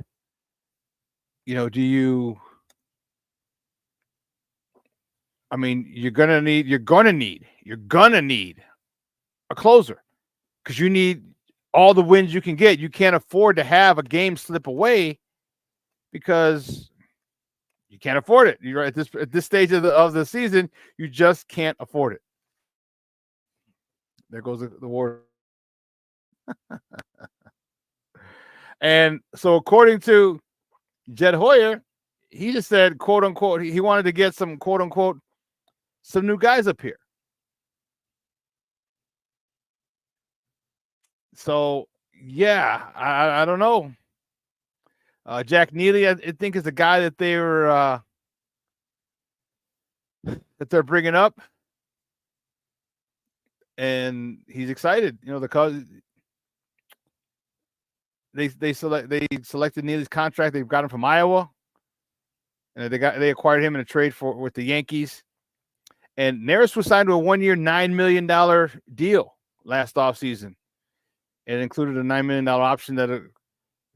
Do you? I mean, you're gonna need a closer because you need all the wins you can get. You can't afford to have a game slip away because you can't afford it. You're at this stage of the season, you just can't afford it. There goes the war. And so, according to Jed Hoyer, he just said, quote unquote, he wanted to get some, quote unquote, some new guys up here. So, yeah, I don't know. Jack Neely, I think, is the guy that they're bringing up, and he's excited. The Cubs, they selected Neely's contract. They've got him from Iowa, and they acquired him in a trade with the Yankees. And Neris was signed to a 1-year, $9 million deal last offseason. It included a $9 million option that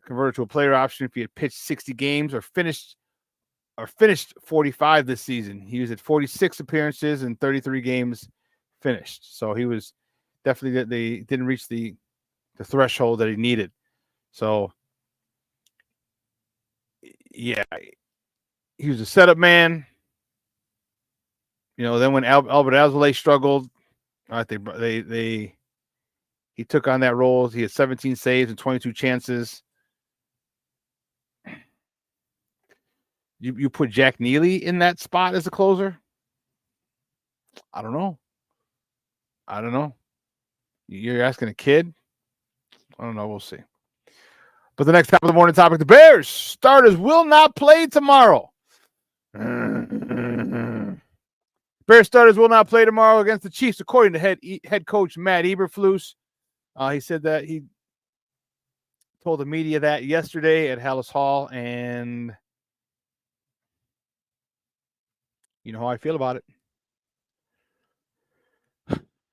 converted to a player option if he had pitched 60 games or finished 45 this season. He was at 46 appearances and 33 games finished. So he was definitely, they didn't reach the threshold that he needed. So, yeah, he was a setup man. Then when Albert Alzolay struggled, he took on that role. He had 17 saves and 22 chances. You put Jack Neely in that spot as a closer? I don't know. You're asking a kid? I don't know. We'll see. But the next top of the morning topic, the Bears starters will not play tomorrow. Bears starters will not play tomorrow against the Chiefs, according to head coach Matt Eberflus. He said that he told the media that yesterday at Hallis Hall, and you know how I feel about it.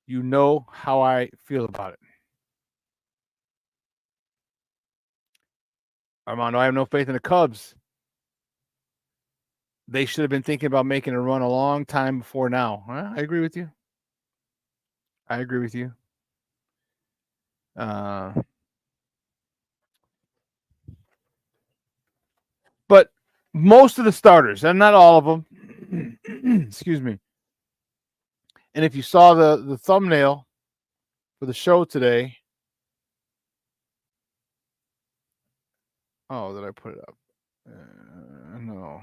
You know how I feel about it. Armando, I have no faith in the Cubs they should have been thinking about making a run a long time before now. I agree with you. I agree with you. But most of the starters, and not all of them, excuse me. And if you saw the thumbnail for the show today, oh, did I put it up? No.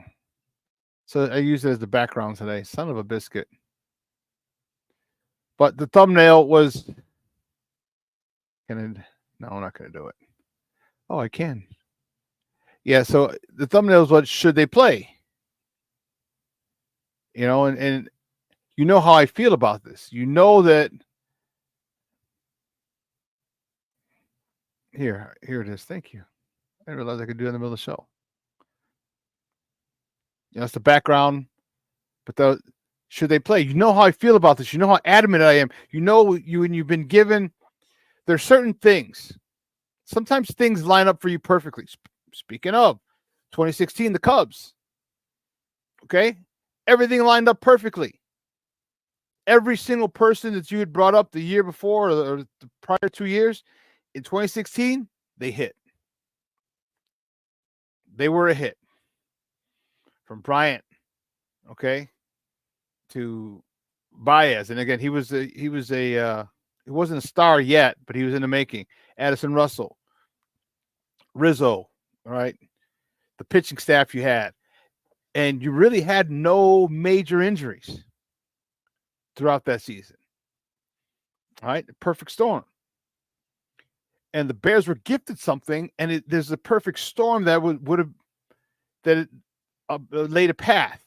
So I used it as the background today. Son of a biscuit. But the thumbnail was. No, I'm not going to do it. Oh, I can. Yeah, so the thumbnail is what should they play? You know, and you know how I feel about this. You know that. Here it is. Thank you. I didn't realize I could do it in the middle of the show. You know, it's the background. But should they play? You know how I feel about this. You know how adamant I am. You know when you've been given. There's certain things. Sometimes things line up for you perfectly. Speaking of 2016, the Cubs. Okay? Everything lined up perfectly. Every single person that you had brought up the year before or the prior 2 years, in 2016, they hit. They were a hit. From Bryant, okay, to Baez. And again, he wasn't a star yet, but he was in the making. Addison Russell, Rizzo, all right, the pitching staff you had. And you really had no major injuries throughout that season. All right, the perfect storm. And the Bears were gifted something, and there's a perfect storm that would have laid a path.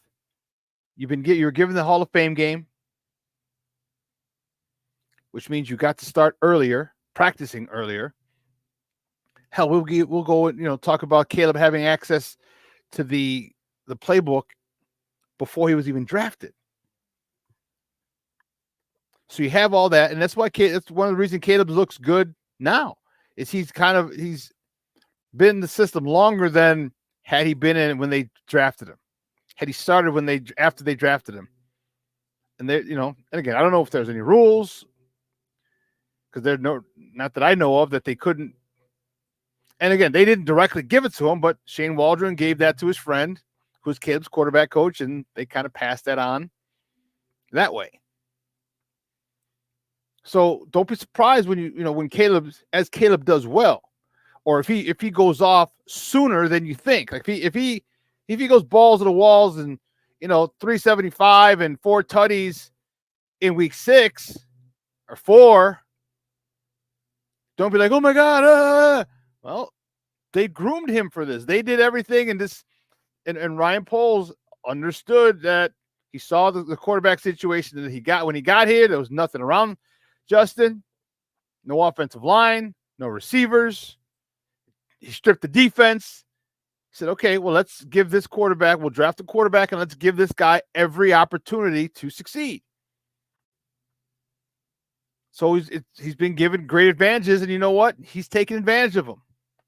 You were given the Hall of Fame game, which means you got to start earlier, practicing earlier. Hell, we'll go and talk about Caleb having access to the playbook before he was even drafted. So you have all that, and that's why that's one of the reasons Caleb looks good now. Is he's been in the system longer than had he been in it when they drafted him. Had he started after they drafted him. And and again, I don't know if there's any rules, because there's not that I know of, that they couldn't. And again, they didn't directly give it to him, but Shane Waldron gave that to his friend, who's Caleb's quarterback coach, and they kind of passed that on that way. So don't be surprised when when Caleb does well, or if he goes off sooner than you think. Like if he goes balls to the walls and 375 and 4 tutties in week 6 or 4, don't be like, oh my God. Well, they groomed him for this. They did everything, and Ryan Poles understood that. He saw the quarterback situation that he got when he got here. There was nothing around Justin, no offensive line, no receivers. He stripped the defense. He said, okay, well, let's give this quarterback, we'll draft a quarterback, and let's give this guy every opportunity to succeed. So he's been given great advantages, and you know what? He's taken advantage of them,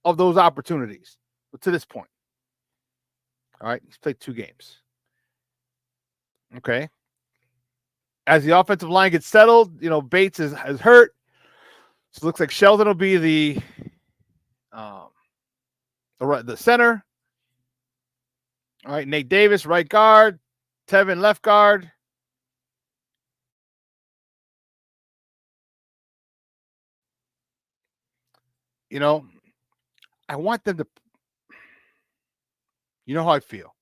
of those opportunities to this point. All right, he's played 2 games. Okay. As the offensive line gets settled, Bates is hurt. So it looks like Sheldon will be the center. All right, Nate Davis, right guard. Tevin, left guard. I want them to. You know how I feel.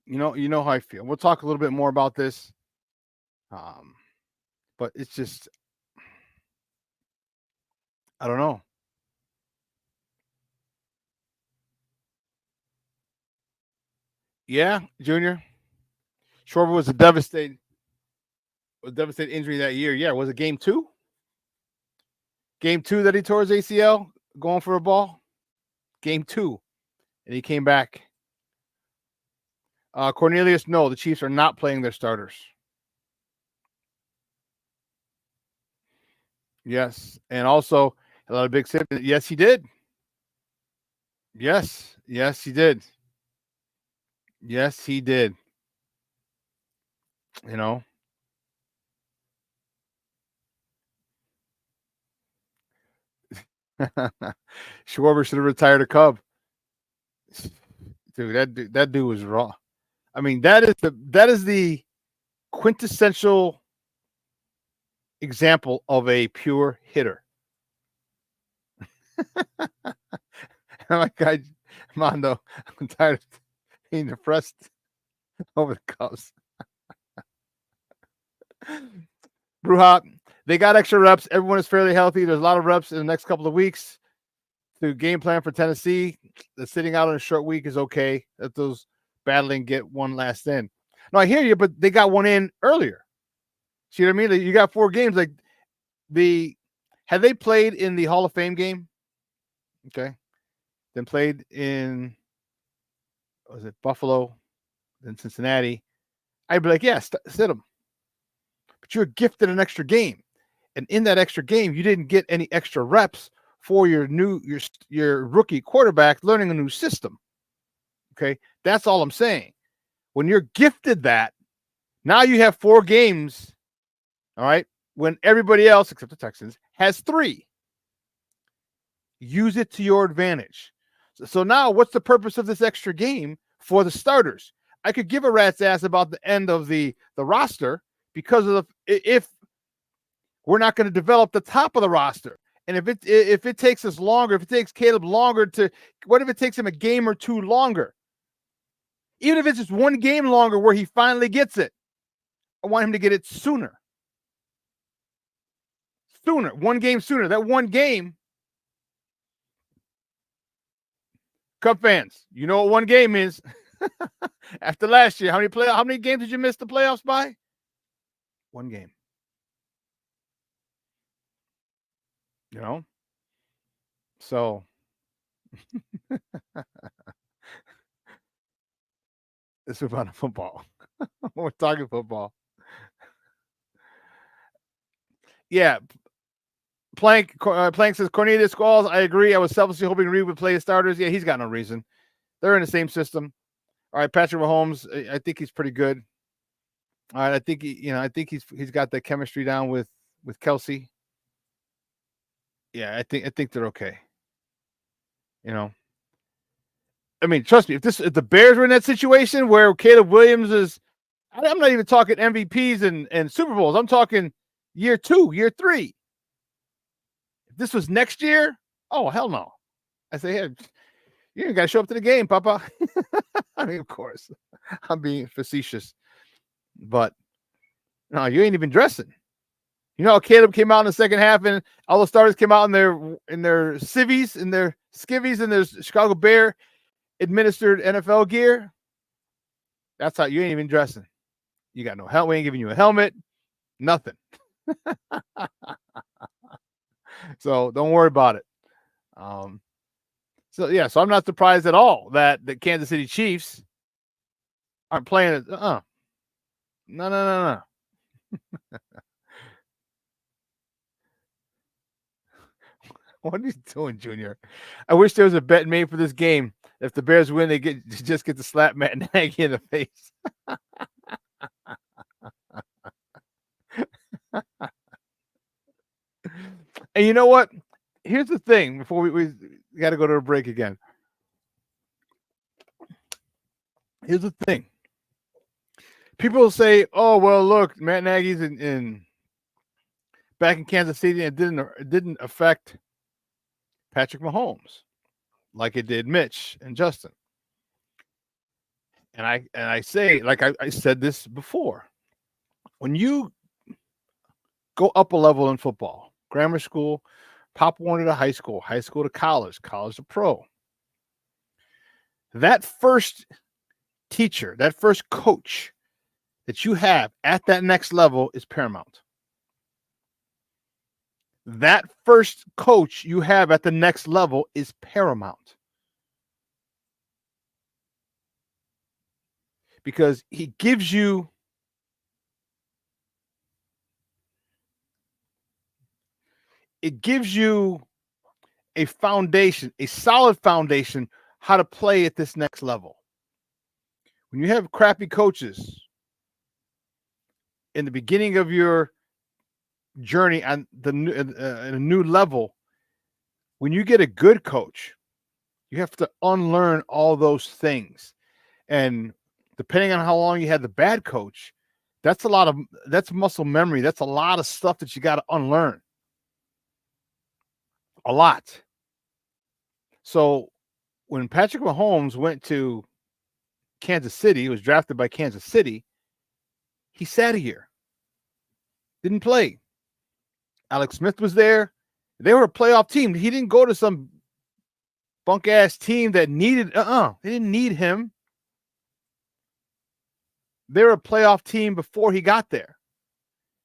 You know how I feel. We'll talk a little bit more about this. But it's just, I don't know. Yeah, Junior. Schwarber was a devastating injury that year. Yeah, was it game 2? Game 2 that he tore his ACL going for a ball? Game 2. And he came back. Cornelius, no, the Chiefs are not playing their starters. Yes. And also, a lot of big sip. Yes, he did. Yes, he did. Yes, he did. You know, Schwarber should have retired a Cub. Dude, that dude was raw. I mean, that is the quintessential example of a pure hitter. I'm like, Mondo, I'm tired of being depressed over the Cubs. Bruja, they got extra reps. Everyone is fairly healthy. There's a lot of reps in the next couple of weeks. The game plan for Tennessee, the sitting out on a short week is okay. Let those battling get one last in. No, I hear you, but they got one in earlier. See what I mean? You got 4 games. Like had they played in the Hall of Fame game? Okay. Then played in, was it Buffalo, then Cincinnati? I'd be like, yeah, sit them. But you're gifted an extra game. And in that extra game, you didn't get any extra reps for your rookie quarterback learning a new system. Okay. That's all I'm saying. When you're gifted that, now you have 4 games. All right. When everybody else, except the Texans, has 3. Use it to your advantage. So now what's the purpose of this extra game for the starters? I could give a rat's ass about the end of the roster because of if we're not going to develop the top of the roster. And if it takes us longer, if it takes Caleb longer what if it takes him a game or 2 longer? Even if it's just 1 game longer where he finally gets it, I want him to get it sooner. 1 game sooner. That 1 game, Cub fans, you know what 1 game is. After last year, how many games did you miss the playoffs by? 1 game. You know? So let's move on to football. We're talking football. Yeah. Plank says Cornelius Squalls. I agree. I was selfishly hoping Reed would play his starters. Yeah, he's got no reason. They're in the same system. All right, Patrick Mahomes. I think he's pretty good. All right, I think he's got the chemistry down with Kelsey. Yeah, I think they're okay. You know, I mean, trust me. If the Bears were in that situation where Caleb Williams is, I'm not even talking MVPs and Super Bowls. I'm talking year 2, year 3. If this was next year, oh hell no. I say, hey, you ain't got to show up to the game, Papa. I mean, of course, I'm being facetious, but no, you ain't even dressing. You know how Caleb came out in the second half, and all the starters came out in their civvies, in their skivvies, and their Chicago Bear administered NFL gear. That's how you ain't even dressing. You got no helmet. We ain't giving you a helmet. Nothing. So don't worry about it. So I'm not surprised at all that the Kansas City Chiefs aren't playing it. No. What are you doing, Junior? I wish there was a bet made for this game. If the Bears win, they just get to slap Matt Nagy in the face. And you know what? Here's the thing before we got to go to a break again. Here's the thing. People will say, oh, well, look, Matt Nagy's back in Kansas City, and it didn't affect Patrick Mahomes like it did Mitch and Justin. And I say, like I said this before, when you go up a level in football, grammar school, Pop Warner to high school to college to pro, that first teacher, that first coach that you have at that next level is paramount. That first coach you have at the next level is paramount. Because he gives you a foundation, a solid foundation, how to play at this next level. When you have crappy coaches in the beginning of your journey on a new level, when you get a good coach, you have to unlearn all those things. And depending on how long you had the bad coach, that's muscle memory. That's a lot of stuff that you got to unlearn. A lot. So when Patrick Mahomes went to Kansas City, he was drafted by Kansas City, he sat a year. Didn't play. Alex Smith was there. They were a playoff team. He didn't go to some bunk ass team that needed they didn't need him. They were a playoff team before he got there.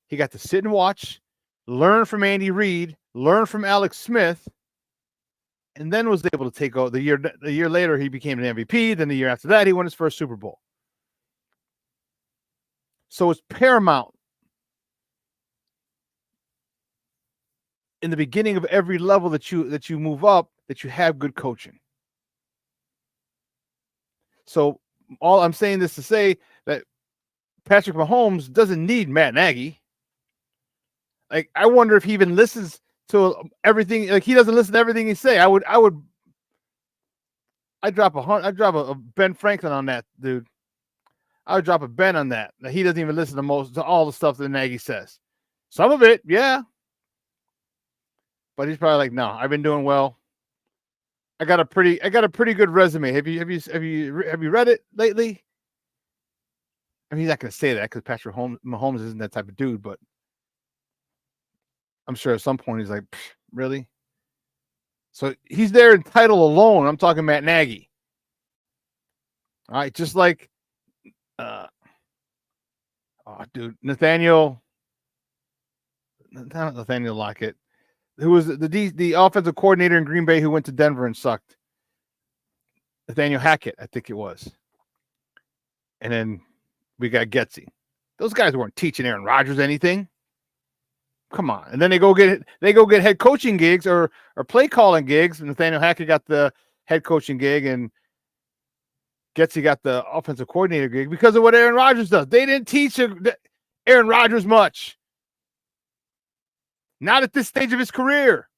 He got to sit and watch, learn from Andy Reid, learn from Alex Smith, and then was able to take over. The year later, he became an MVP. Then the year after that, he won his first Super Bowl. So it's paramount in the beginning of every level that you move up, that you have good coaching. So all I'm saying this to say that Patrick Mahomes doesn't need Matt Nagy. Like, I wonder if he even listens to everything. Like, he doesn't listen to everything he say. I'd drop a Ben Franklin on that, dude. I would drop a Ben on that. He doesn't even listen to all the stuff that Nagy says. Some of it, yeah. But he's probably like, no, I've been doing well. I got a pretty good resume. Have you read it lately? I mean, he's not going to say that because Patrick Mahomes isn't that type of dude, but I'm sure at some point he's like, really? So he's there in title alone. I'm talking Matt Nagy. All right, just like, Nathaniel Lockett, who was the offensive coordinator in Green Bay who went to Denver and sucked. Nathaniel Hackett, I think it was. And then we got Getsy. Those guys weren't teaching Aaron Rodgers anything. Come on. And then they go get head coaching gigs or play calling gigs. Nathaniel Hackett got the head coaching gig and Getsy got the offensive coordinator gig because of what Aaron Rodgers does. They didn't teach Aaron Rodgers much. Not at this stage of his career.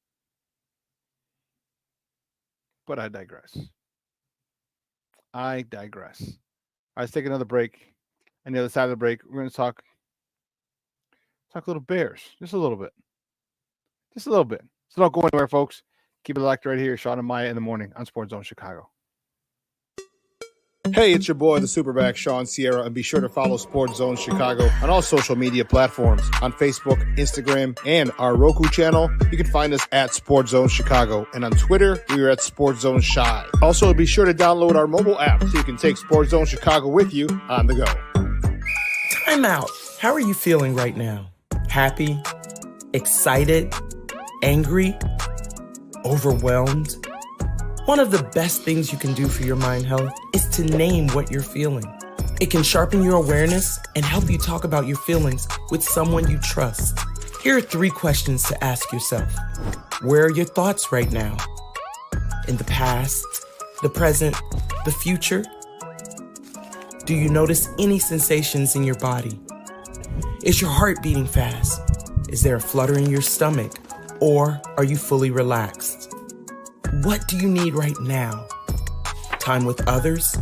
But I digress. All right, let's take another break. On the other side of the break, we're going to talk a little Bears. Just a little bit. So don't go anywhere, folks. Keep it locked right here. Shawn and Maya in the morning on Sports Zone Chicago. Hey, it's your boy, the SuperBack, Shawn Sierra, and be sure to follow Sports Zone Chicago on all social media platforms, on Facebook, Instagram, and our Roku channel. You can find us at Sports Zone Chicago, and on Twitter, we are at Sports Zone Shy. Also, be sure to download our mobile app so you can take Sports Zone Chicago with you on the go. Time out. How are you feeling right now? Happy? Excited? Angry? Overwhelmed? One of the best things you can do for your mind health is to name what you're feeling. It can sharpen your awareness and help you talk about your feelings with someone you trust. Here are 3 questions to ask yourself. Where are your thoughts right now? In the past, the present, the future? Do you notice any sensations in your body? Is your heart beating fast? Is there a flutter in your stomach? Or are you fully relaxed? What do you need right now? Time with others?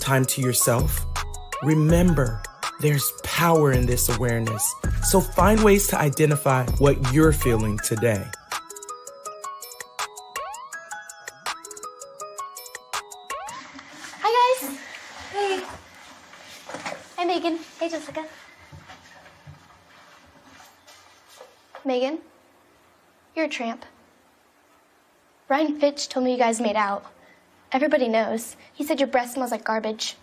Time to yourself? Remember, there's power in this awareness. So find ways to identify what you're feeling today. Hi, guys. Hey. Hi, Megan. Hey, Jessica. Megan, you're a tramp. Brian Fitch told me you guys made out. Everybody knows. He said your breath smells like garbage.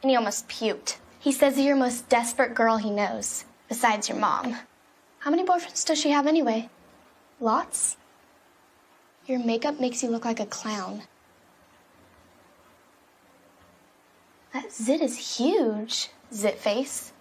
And he almost puked. He says you're the most desperate girl he knows, besides your mom. How many boyfriends does she have anyway? Lots? Your makeup makes you look like a clown. That zit is huge, zit face.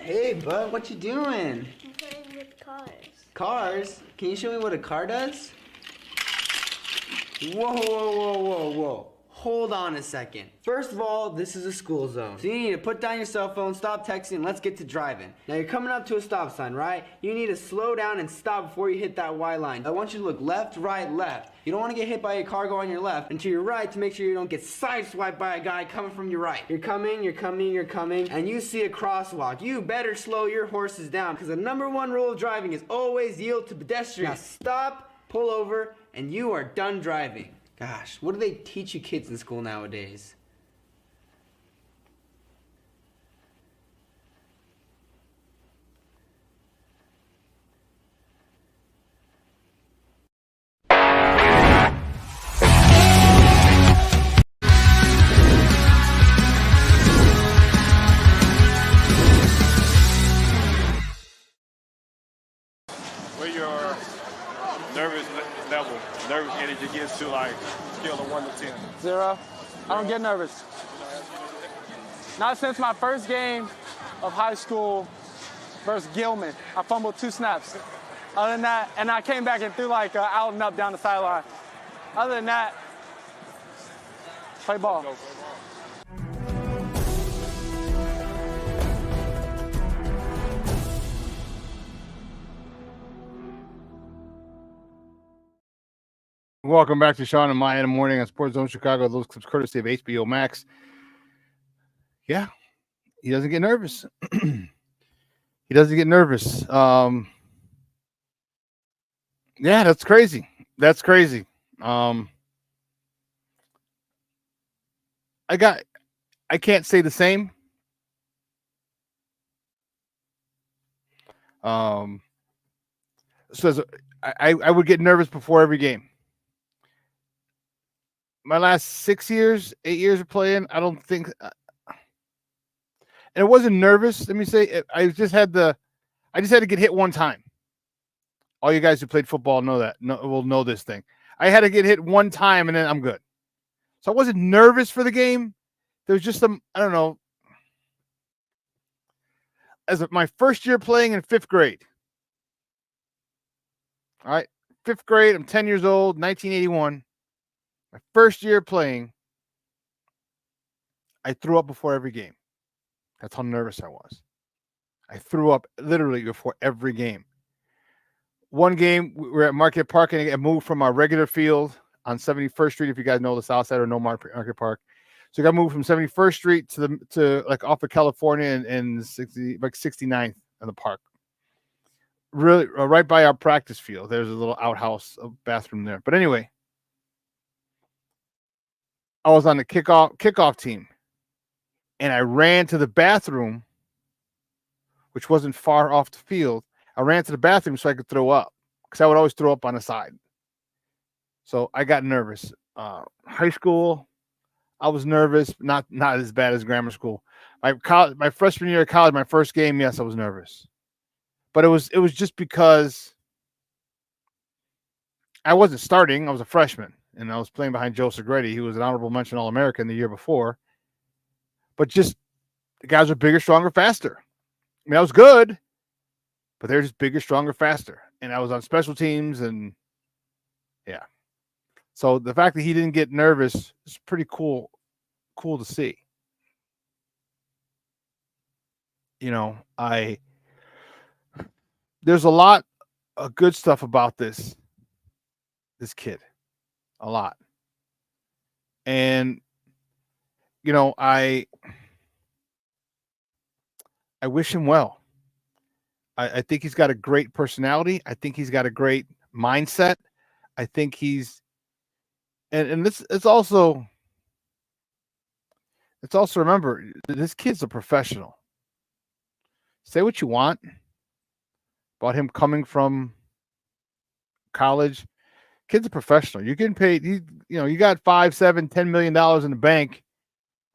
Hey, bud, what you doing? I'm playing with cars. Cars? Can you show me what a car does? Whoa. Hold on a second. First of all, this is a school zone. So you need to put down your cell phone, stop texting, and let's get to driving. Now you're coming up to a stop sign, right? You need to slow down and stop before you hit that Y line. I want you to look left, right, left. You don't want to get hit by a car going on your left and to your right to make sure you don't get sideswiped by a guy coming from your right. You're coming, and you see a crosswalk. You better slow your horses down because the #1 rule of driving is always yield to pedestrians. Now stop, pull over, and you are done driving. Gosh, what do they teach you kids in school nowadays? Where your nervous level, nervous energy gets to like scale of 1 to 10? 0. I don't get nervous. Not since my first game of high school versus Gilman. I fumbled 2 snaps. Other than that, and I came back and threw like out and up down the sideline. Other than that, play ball. Welcome back to Shawn and Maya in the morning on Sports Zone Chicago. Those clips courtesy of HBO Max. Yeah, he doesn't get nervous. He doesn't get nervous. Yeah, that's crazy. That's crazy. I can't say the same. So I would get nervous before every game. My last 8 years of playing, I don't think, and it wasn't nervous. Let me say, I just had to get hit one time. All you guys who played football will know this thing. I had to get hit one time, and then I'm good. So I wasn't nervous for the game. There was just some, I don't know. My first year playing in 5th grade. All right, 5th grade. I'm 10 years old, 1981. My first year playing, I threw up before every game. That's how nervous I was. I threw up literally before every game. One game, we were at Market Park, and I moved from our regular field on 71st Street, if you guys know the South Side or know Market Park. So I got moved from 71st Street to like off of California and 69th in the park. Really, right by our practice field. There's a little outhouse, a bathroom there. But anyway, I was on the kickoff team, and I ran to the bathroom, which wasn't far off the field. I ran to the bathroom so I could throw up, because I would always throw up on the side. So I got nervous. High school, I was nervous, not as bad as grammar school. My freshman year of college, my first game, yes, I was nervous, but it was just because I wasn't starting. I was a freshman. And I was playing behind Joe Segretti, who was an honorable mention All-American the year before. But just the guys are bigger, stronger, faster. I mean, I was good, but they're just bigger, stronger, faster. And I was on special teams, and yeah. So the fact that he didn't get nervous is pretty cool to see. You know, there's a lot of good stuff about this kid. A lot. And you know, I wish him well. I think he's got a great personality. I think he's got a great mindset. I think he's and it's also remember, this kid's a professional. Say what you want about him coming from college. Kid's a professional. You're getting paid. You got $5, $7, $10 million in the bank.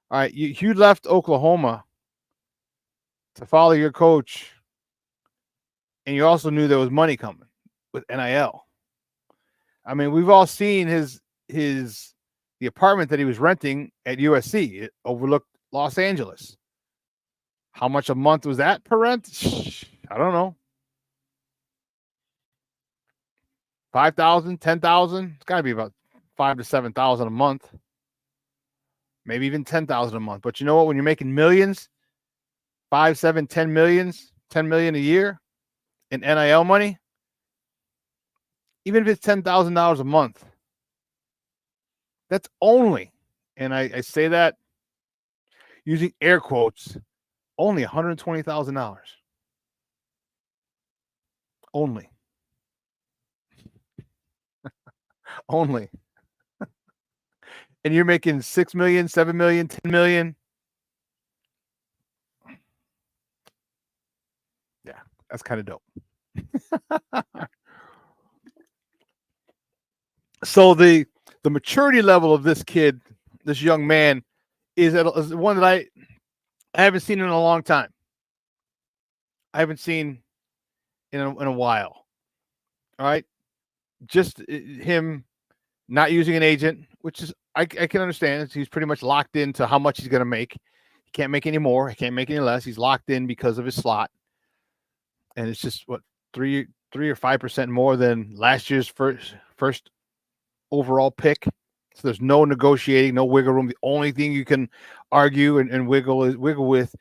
All right, you left Oklahoma to follow your coach, and you also knew there was money coming with NIL. I mean, we've all seen the apartment that he was renting at USC. It overlooked Los Angeles. How much a month was that per rent? I don't know. 5,000, 10,000. It's got to be about 5 to 7,000 a month. Maybe even 10,000 a month. But you know what? When you're making millions, 5, 7, 10 millions, 10 million a year in NIL money, even if it's $10,000 a month, that's only, and I say that using air quotes, only $120,000. Only. Only. And you're making 6 million, 7 million, 10 million. Yeah, that's kind of dope. So the maturity level of this kid, this young man, is one that I haven't seen in a long time. I haven't seen in a while. All right, just him not using an agent, which is I can understand. He's pretty much locked into how much he's going to make. He can't make any more. He can't make any less. He's locked in because of his slot, and it's just what 3 or 5% more than last year's first overall pick. So there's no negotiating, no wiggle room. The only thing you can argue and wiggle with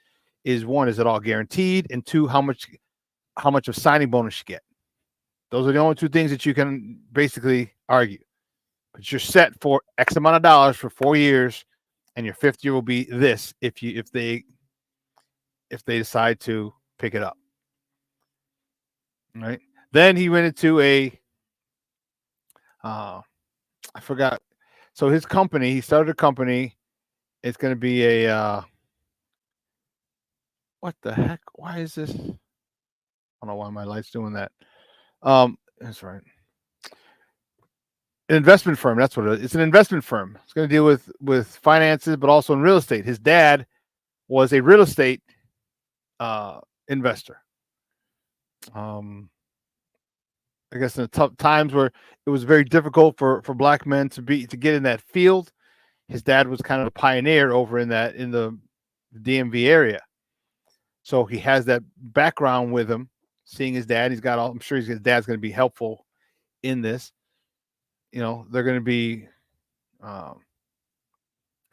is, one, is it all guaranteed, and two, how much of signing bonus you get. Those are the only two things that you can basically argue. But you're set for X amount of dollars for 4 years, and your fifth year will be this if they decide to pick it up. All right. Then he went into I forgot. So his company, he started a company. It's going to be a what the heck? Why is this? I don't know why my light's doing that. That's right. An investment firm. That's what it is. It's an investment firm. It's going to deal with finances, but also in real estate. His dad was a real estate investor. I guess in the tough times where it was very difficult for black men to get in that field, his dad was kind of a pioneer over in the DMV area. So he has that background with him. Seeing his dad, I'm sure his dad's going to be helpful in this. You know, they're going to be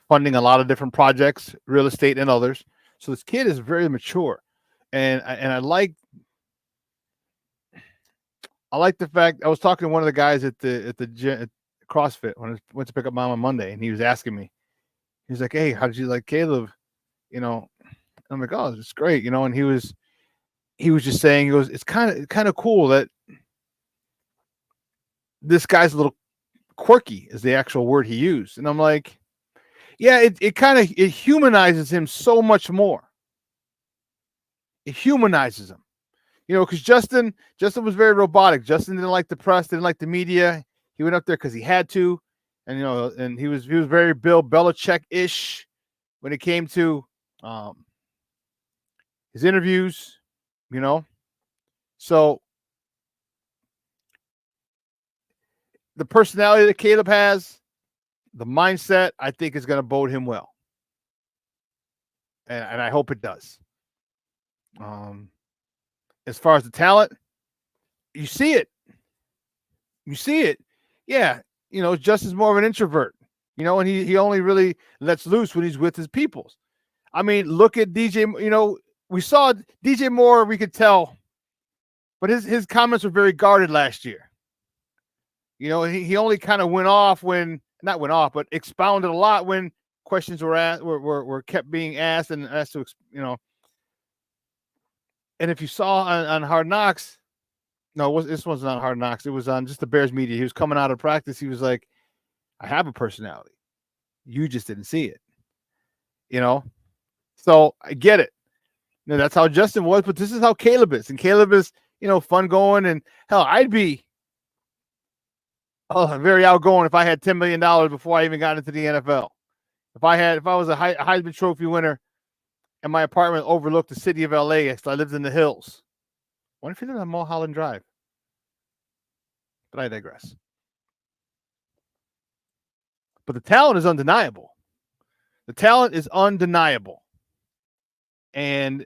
funding a lot of different projects, real estate and others. So this kid is very mature, and I like the fact. I was talking to one of the guys at the gym, at CrossFit when I went to pick up mom on Monday, and he was asking me. He's like, "Hey, how did you like Caleb?" You know, I'm like, "Oh, it's great," you know. And he was just saying, he goes, "It's kind of cool that this guy's a little quirky," is the actual word he used. And I'm like, yeah, it humanizes him so much more. It humanizes him. You know, because Justin was very robotic. Justin didn't like the press, didn't like the media. He went up there because he had to, and and he was very Bill Belichick-ish when it came to his interviews. You know, so the personality that Caleb has, the mindset, I think is going to bode him well, and I hope it does. As far as the talent, you see it. Yeah, you know, Justin's more of an introvert, you know, and he only really lets loose when he's with his peoples. I mean, look at DJ, you know, we saw DJ Moore, we could tell, but his comments were very guarded last year. You know, he only kind of but expounded a lot when questions were kept being asked and asked to, you know. And if you saw on Hard Knocks, this wasn't on Hard Knocks. It was on just the Bears media. He was coming out of practice. He was like, "I have a personality. You just didn't see it." You know? So I get it. You know, that's how Justin was, but this is how Caleb is. And Caleb is, you know, fun going. And hell, I'd be very outgoing if I had $10 million before I even got into the NFL. If I was a Heisman Trophy winner and my apartment overlooked the city of LA, so I lived in the hills. What if you lived on Mulholland Drive? But I digress. But the talent is undeniable. And,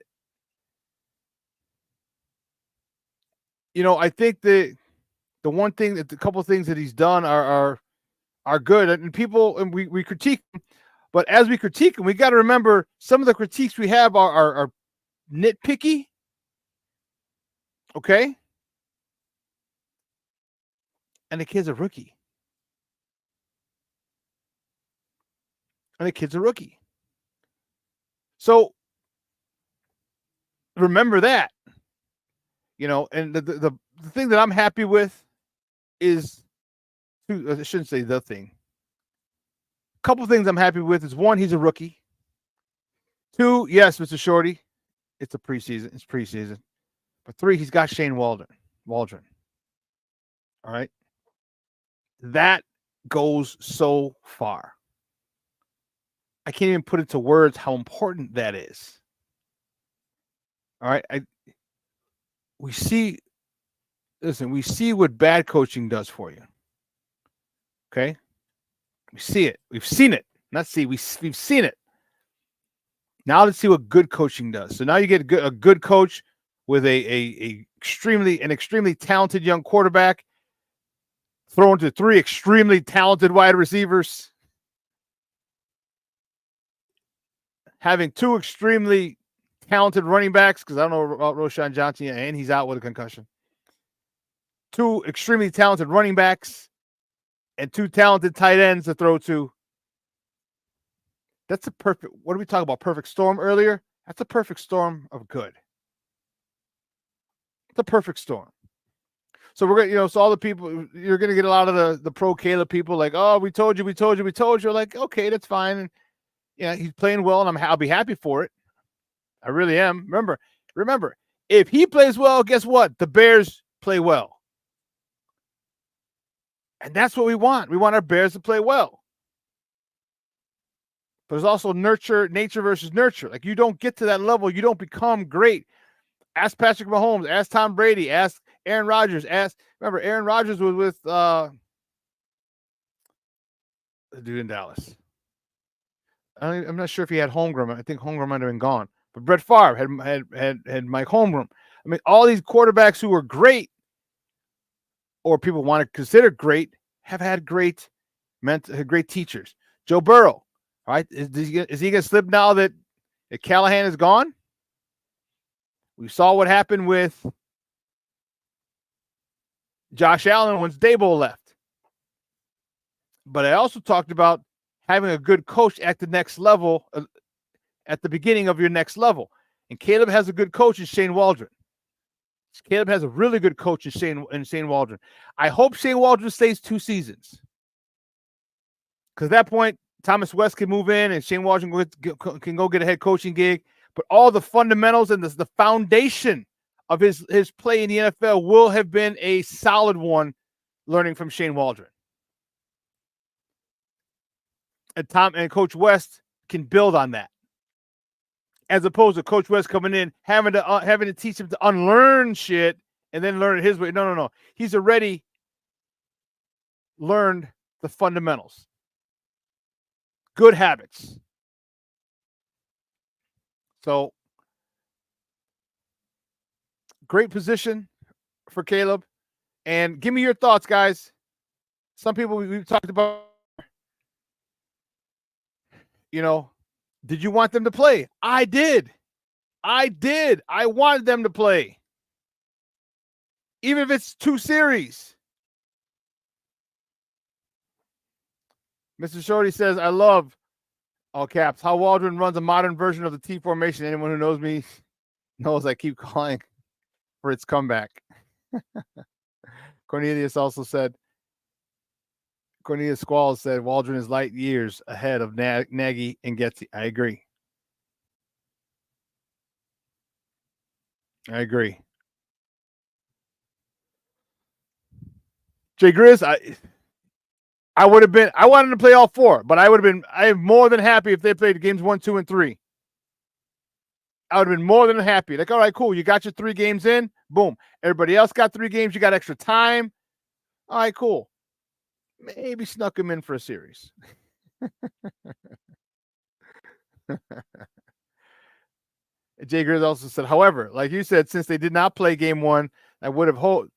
I think the one thing that the couple of things that he's done are good. And we critique him, but as we critique him, we got to remember some of the critiques we have are nitpicky. Okay. And the kid's a rookie. So remember that, and the thing that I'm happy with is, I shouldn't say the thing. A couple of things I'm happy with is, one, he's a rookie. Two, yes, Mr. Shorty, it's preseason. But three, he's got Shane Waldron. All right. That goes so far. I can't even put it to words how important that is. All right. We see what bad coaching does for you. Okay. We see it. We've seen it. We've seen it. Now let's see what good coaching does. So now you get a good coach with an extremely talented young quarterback, thrown to three extremely talented wide receivers, having two extremely talented running backs, because I don't know about Roschon Johnson, and he's out with a concussion. Two extremely talented running backs and two talented tight ends to throw to. That's a perfect, what did we talk about? Perfect storm earlier? That's a perfect storm of good. It's a perfect storm. So we're going to, so all the people, you're going to get a lot of the pro Caleb people like, oh, we told you. Like, okay, that's fine. And yeah, he's playing well, and I'll be happy for it. I really am. Remember, if he plays well, guess what? The Bears play well. And that's what we want. We want our Bears to play well. But there's also nature versus nurture. Like, you don't get to that level. You don't become great. Ask Patrick Mahomes. Ask Tom Brady. Ask Aaron Rodgers. Remember, Aaron Rodgers was with the dude in Dallas. I'm not sure if he had Holmgren. I think Holmgren might have been gone. But Brett Favre had Mike Holmgren. I mean, all these quarterbacks who were great, or people want to consider great, have had great teachers. Joe Burrow, all right? Is he going to slip now that Callahan is gone? We saw what happened with Josh Allen once Dabo left. But I also talked about having a good coach at the next level, at the beginning of your next level. And Caleb has a good coach in Shane Waldron. Caleb has a really good coach in Shane Waldron. I hope Shane Waldron stays 2 seasons. Because at that point, Thomas West can move in and Shane Waldron can go get a head coaching gig. But all the fundamentals and the foundation of his play in the NFL will have been a solid one, learning from Shane Waldron. And Coach West can build on that, as opposed to Coach West coming in having to teach him to unlearn shit and then learn it his way. No. He's already learned the fundamentals, good habits. So, great position for Caleb. And give me your thoughts, guys. Some people we've talked about, did you want them to play? I did. I wanted them to play. Even if it's 2 series. Mr. Shorty says, I love, all caps, how Waldron runs a modern version of the T formation. Anyone who knows me knows I keep calling for its comeback. Cornelius Squall said Waldron is light years ahead of Nagy and Getsy. I agree. Jay Grizz, I wanted to play all 4, but I am more than happy if they played games 1, 2, and 3. I would have been more than happy. Like, all right, cool. You got your 3 games in. Boom. Everybody else got 3 games. You got extra time. All right, cool. Maybe snuck him in for a series. Jay Grizz also said, however, like you said, since they did not play game 1, I would have hoped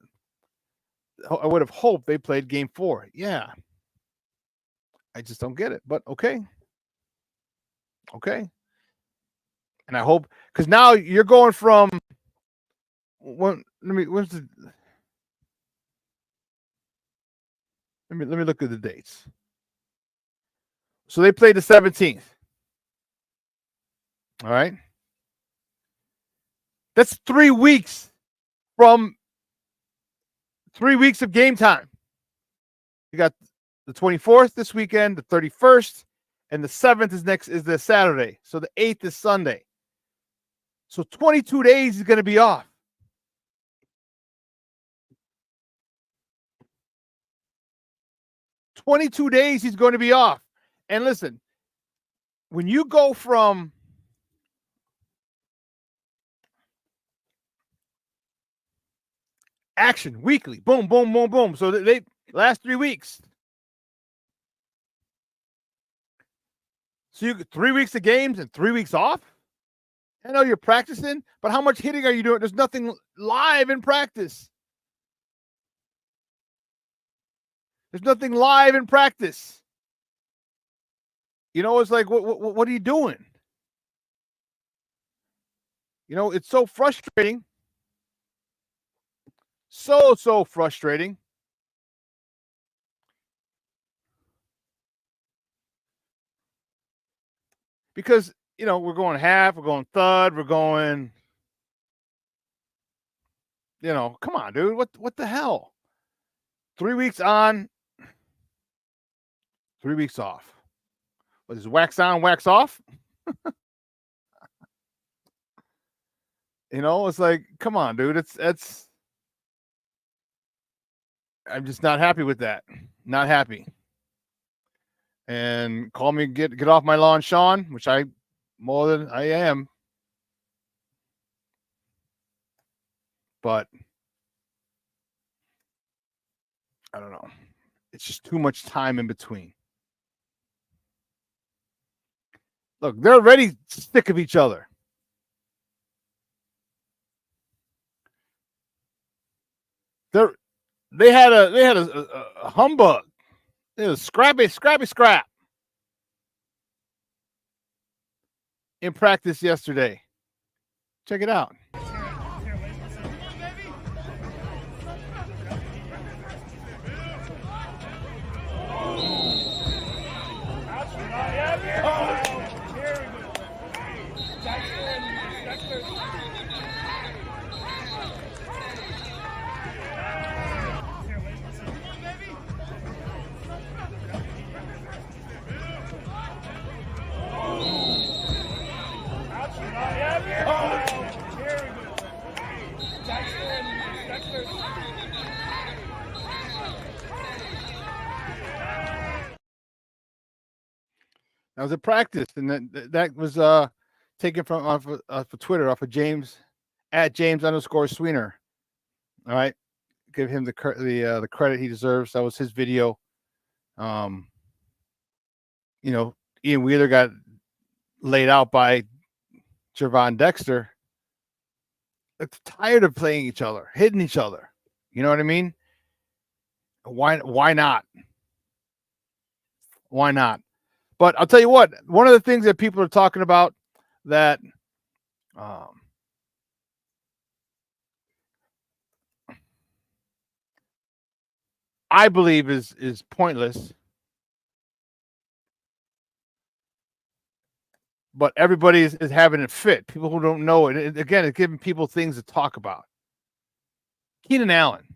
they played game 4. Yeah. I just don't get it, but okay. Okay. And I hope, because now you're going from let me look at the dates. So they played the 17th. All right. That's 3 weeks from 3 weeks of game time. You got the 24th this weekend, the 31st, and the 7th is the Saturday. So the 8th is Sunday. So 22 days is going to be off. "22 days he's going to be off." And listen, when you go from action weekly, boom, boom, boom, boom. So they last 3 weeks. So you get 3 weeks of games and 3 weeks off? I know you're practicing, but how much hitting are you doing? There's nothing live in practice. There's nothing live in practice. You know, it's like, what are you doing? You know, it's so frustrating. So frustrating. Because, you know, we're going half, we're going third, we're going, you know, come on, dude. What the hell? 3 weeks on, 3 weeks off. What is wax on, wax off? You know, it's like, come on, dude. It's I'm just not happy with that. Not happy. And call me get off my lawn, Shawn, which I am. But I don't know. It's just too much time in between. Look, they're already sick of each other. They had a humbug. It was scrappy in practice yesterday. Check it out. That was a practice, and that was taken from off of Twitter, off of James @James_Sweener. All right, give him the credit he deserves. That was his video. You know, Ian Wheeler got laid out by Gervon Dexter. It's tired of playing each other, hitting each other. You know what I mean? Why not? Why not? But I'll tell you what, one of the things that people are talking about that I believe is pointless, but everybody is having it fit. People who don't know it, again, it's giving people things to talk about. Keenan Allen.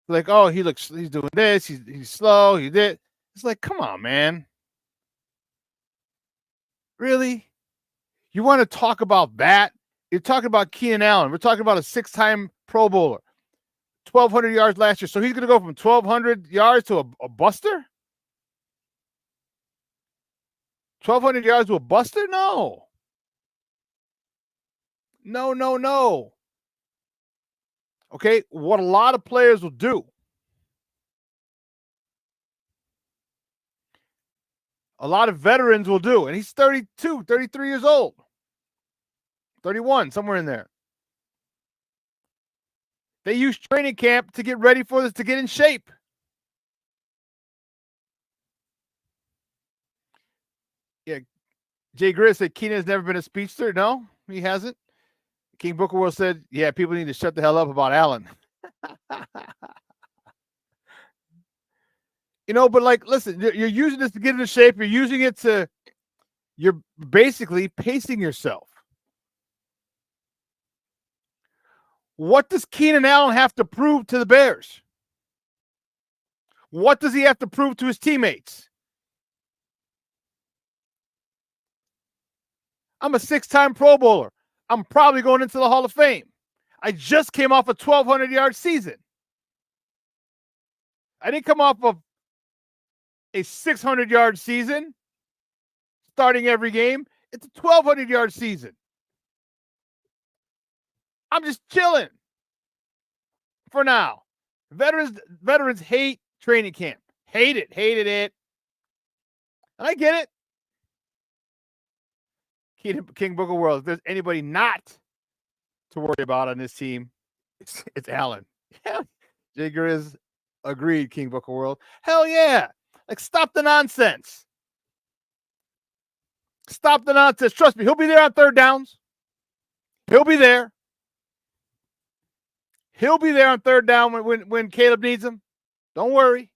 Like, oh, he's doing this, he's slow, he did. It's like, come on, man. Really? You want to talk about that? You're talking about Keenan Allen. We're talking about a 6-time Pro Bowler. 1,200 yards last year. So he's going to go from 1,200 yards to a buster? 1,200 yards to a buster? No. No. Okay, what a lot of players will do. A lot of veterans will do. And he's 32, 33 years old. 31, somewhere in there. They use training camp to get ready for this, to get in shape. Yeah, Jay Grizz said Keenan has never been a speedster. No, he hasn't. King Booker World said, yeah, people need to shut the hell up about Allen. But like, listen, you're using this to get into shape. You're using it you're basically pacing yourself. What does Keenan Allen have to prove to the Bears? What does he have to prove to his teammates? I'm a 6-time Pro Bowler. I'm probably going into the Hall of Fame. I just came off a 1,200-yard season. I didn't come off of a 600-yard season, starting every game. It's a 1,200-yard season. I'm just chilling for now. Veterans hate training camp. Hated it. And I get it. King Booker World, if there's anybody not to worry about on this team, it's Allen. Yeah. Jay Grizz agreed, King Booker World. Hell yeah. Like, stop the nonsense. Stop the nonsense. Trust me, he'll be there on third downs. He'll be there. He'll be there on third down when Caleb needs him. Don't worry.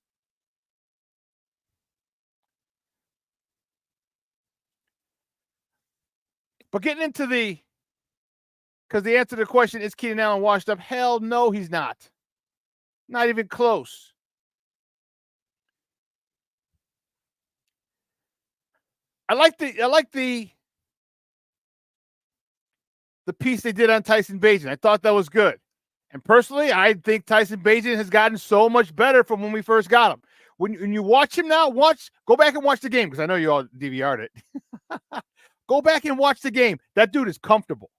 But getting into because the answer to the question, is Keenan Allen washed up? Hell no, he's not. Not even close. I like the piece they did on Tyson Bagent. I thought that was good. And personally, I think Tyson Bagent has gotten so much better from when we first got him. When you watch him now, go back and watch the game, because I know you all DVR'd it. Go back and watch the game. That dude is comfortable.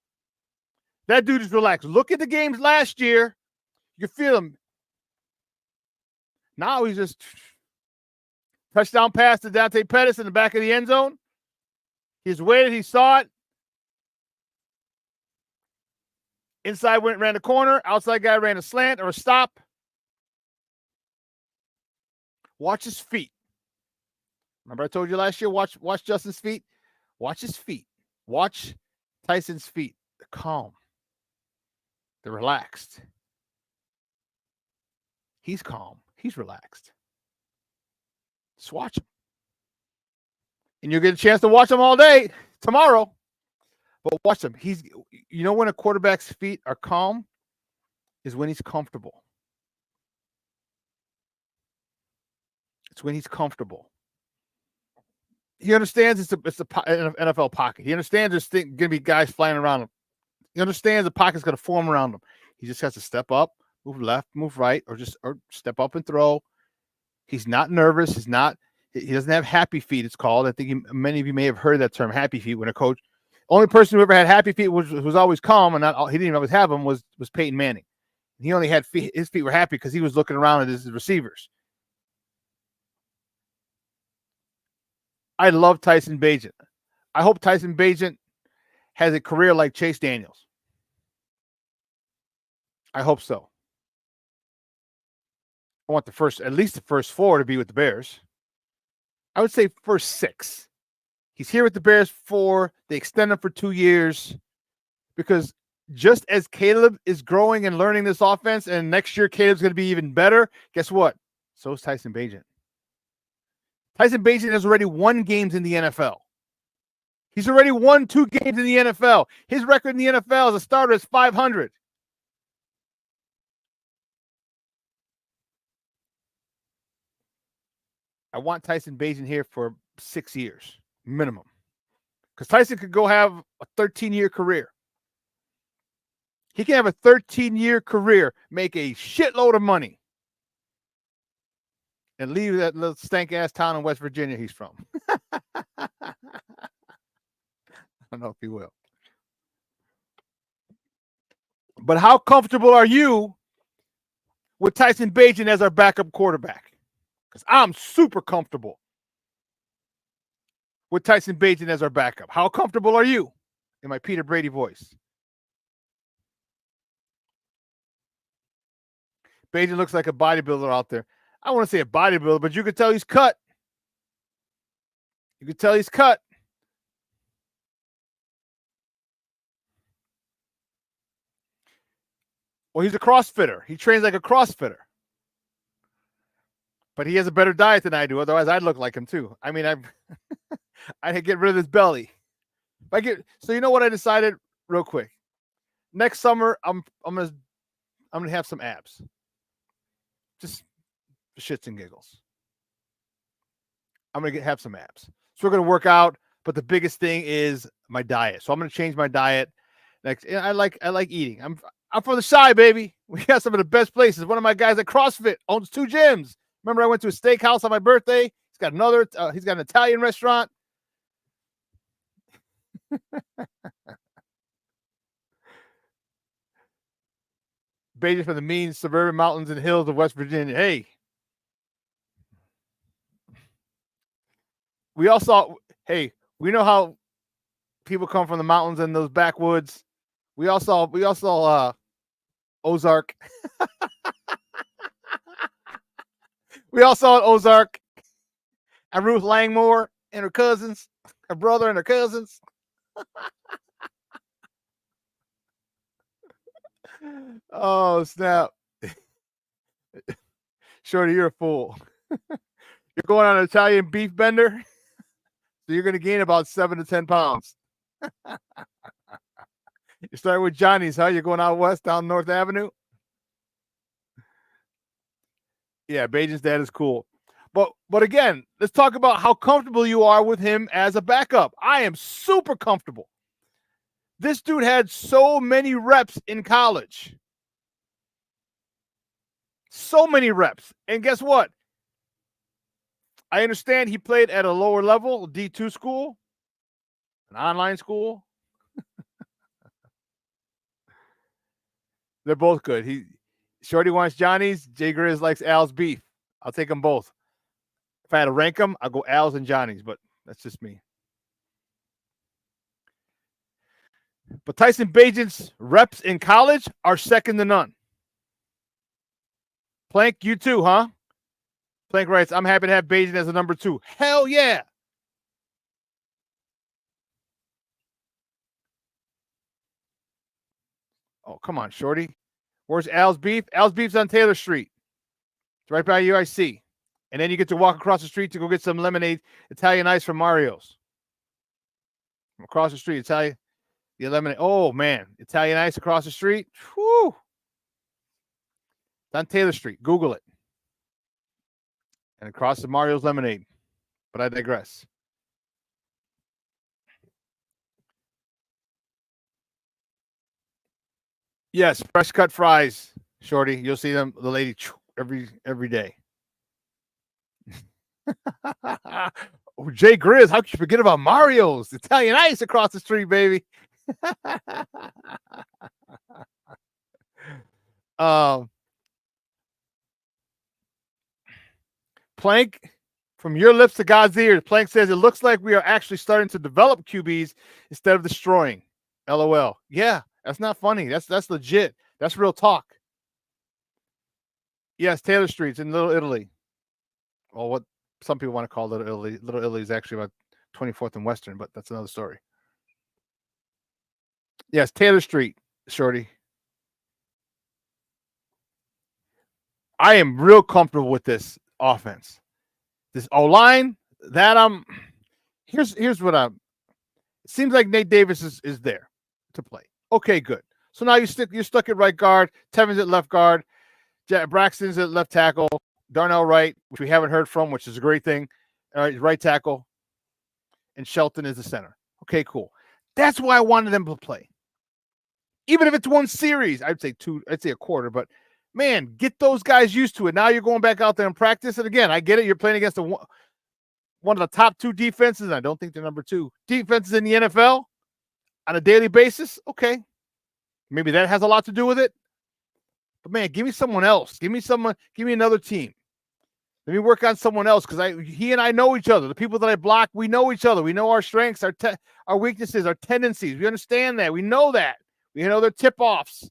That dude is relaxed. Look at the games last year. You feel him. Now he's just touchdown pass to Dante Pettis in the back of the end zone. He's waited. He saw it. Inside ran the corner. Outside guy ran a slant or a stop. Watch his feet. Remember I told you last year, watch Justin's feet? Watch his feet. Watch Tyson's feet. They're calm. They're relaxed. He's calm. He's relaxed. Just watch him. And you'll get a chance to watch him all day tomorrow. But watch him. When a quarterback's feet are calm is when he's comfortable. It's when he's comfortable. He understands it's an NFL pocket. He understands there's going to be guys flying around him. He understands the pocket's going to form around him. He just has to step up, move left, move right, or step up and throw. He's not nervous. He doesn't have happy feet, it's called. I think many of you may have heard that term, happy feet, when a coach. Only person who ever had happy feet was always calm, and he didn't even always have them, was Peyton Manning. He only had his feet were happy because he was looking around at his receivers. I love Tyson Bagent. I hope Tyson Bagent has a career like Chase Daniels. I hope so. I want at least the first 4 to be with the Bears. I would say first 6. He's here with the Bears 4. They extend him for 2 years, because just as Caleb is growing and learning this offense, and next year Caleb's going to be even better, guess what? So is Tyson Bagent. Tyson Bagent has already won games in the NFL. He's already won 2 games in the NFL. His record in the NFL as a starter is 500. I want Tyson Bagent here for 6 years minimum, because Tyson could go have a 13-year career. He can have a 13-year career, make a shitload of money, and leave that little stank-ass town in West Virginia he's from. I don't know if he will. But how comfortable are you with Tyson Bagent as our backup quarterback? Because I'm super comfortable with Tyson Bagent as our backup. How comfortable are you? in my Peter Brady voice. Bajan looks like a bodybuilder out there. I want to say a bodybuilder, but you could tell he's cut. You could tell he's cut. Well, he's a CrossFitter. He trains like a CrossFitter. But he has a better diet than I do. Otherwise, I'd look like him too. I mean, I'd get rid of his belly. So you know what I decided real quick? Next summer, I'm gonna have some abs. Just for shits and giggles. I'm gonna have some abs. So we're gonna work out, but the biggest thing is my diet. So I'm gonna change my diet. Next, I like eating. I'm from the Chi, baby. We got some of the best places. One of my guys at CrossFit owns 2 gyms. Remember, I went to a steakhouse on my birthday. He's got another. He's got an Italian restaurant. Bajan from the mean suburban mountains and hills of West Virginia. Hey, we all saw. Hey, we know how people come from the mountains and those backwoods. We all saw Ozark. We all saw Ozark and Ruth Langmore and her cousins, her brother and her cousins. Oh, snap. Shorty, you're a fool. You're going on an Italian beef bender, so you're going to gain about 7 to 10 pounds. You start with Johnny's, huh? You're going out west down North Avenue? Yeah, Bajan's dad is cool. But again, let's talk about how comfortable you are with him as a backup. I am super comfortable. This dude had so many reps in college. So many reps. And guess what? I understand he played at a lower level, D2 school, an online school. They're both good. Shorty wants Johnny's. Jay Grizz likes Al's beef. I'll take them both. If I had to rank them, I'll go Al's and Johnny's, but that's just me. But Tyson Bajan's reps in college are second to none. Plank, you too, huh? Plank writes, I'm happy to have Bajan as a number 2. Hell yeah. Oh, come on, Shorty. Where's Al's Beef? Al's Beef's on Taylor Street. It's right by UIC. And then you get to walk across the street to go get some lemonade, Italian ice from Mario's. Across the street, Italian. The lemonade. Oh, man. Italian ice across the street. Whew. It's on Taylor Street. Google it. And across the Mario's lemonade. But I digress. Yes, fresh cut fries, Shorty. You'll see them, the lady, every day. Oh, Jay Grizz, how could you forget about Mario's? Italian ice across the street, baby. Plank, from your lips to God's ears, Plank says it looks like we are actually starting to develop QBs instead of destroying. LOL. Yeah, that's not funny. That's legit. That's real talk. Yes, Taylor Street's in Little Italy. Well, what some people want to call Little Italy. Little Italy is actually about 24th and Western, but that's another story. Yes, Taylor Street, Shorty. I am real comfortable with this offense. This O-line, here's what it seems like Nate Davis is there to play. Okay, good. So now you're stuck at right guard, Tevin's at left guard, Braxton's at left tackle, Darnell Wright, which we haven't heard from, which is a great thing. All right, right tackle, and Shelton is the center. Okay, cool. That's why I wanted them to play. Even if it's one series, I'd say a quarter, but man, get those guys used to it. Now you're going back out there and practice. And again, I get it. You're playing against one of the top 2 defenses. And I don't think they're number 2 defenses in the NFL on a daily basis. Okay. Maybe that has a lot to do with it. But man, give me someone else. Give me another team. Let me work on someone else because he and I know each other. The people that I block, we know each other. We know our strengths, our weaknesses, our tendencies. We understand that. We know that. We know their tip-offs.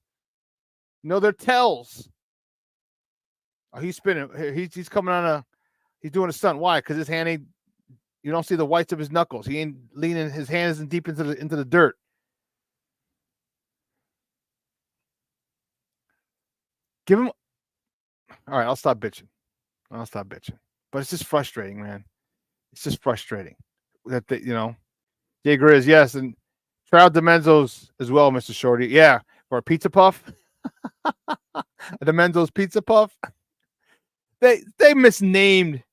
We know their tells. Oh, he's spinning. He's coming on he's doing a stunt. Why? Because his hand ain't, you don't see the whites of his knuckles. He ain't leaning, his hand isn't deep into the dirt. Give him. All right, I'll stop bitching. But it's just frustrating, man. It's just frustrating that Jay Grizz, yes, and Trout DiMenzo's as well, Mr. Shorty. Yeah, for a pizza puff. A DiMenzo's pizza puff. They misnamed.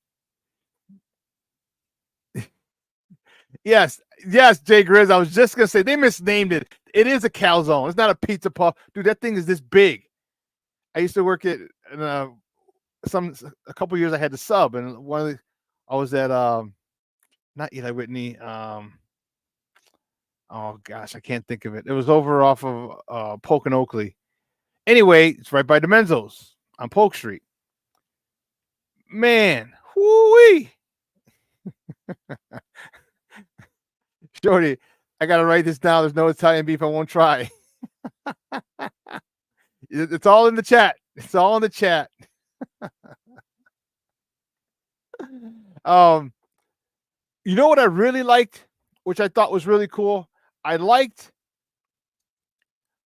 Yes, Jay Grizz. I was just gonna say they misnamed it. It is a calzone. It's not a pizza puff, dude. That thing is this big. I used to work at a couple years. I had to sub, and I was at not Eli Whitney. Oh gosh, I can't think of it. It was over off of Polk and Oakley. Anyway, it's right by DiMenzo's on Polk Street. Man, whoo-wee. Shorty, I gotta write this down. There's no Italian beef I won't try. It's all in the chat. It's all in the chat. You know what I really liked, which I thought was really cool? I liked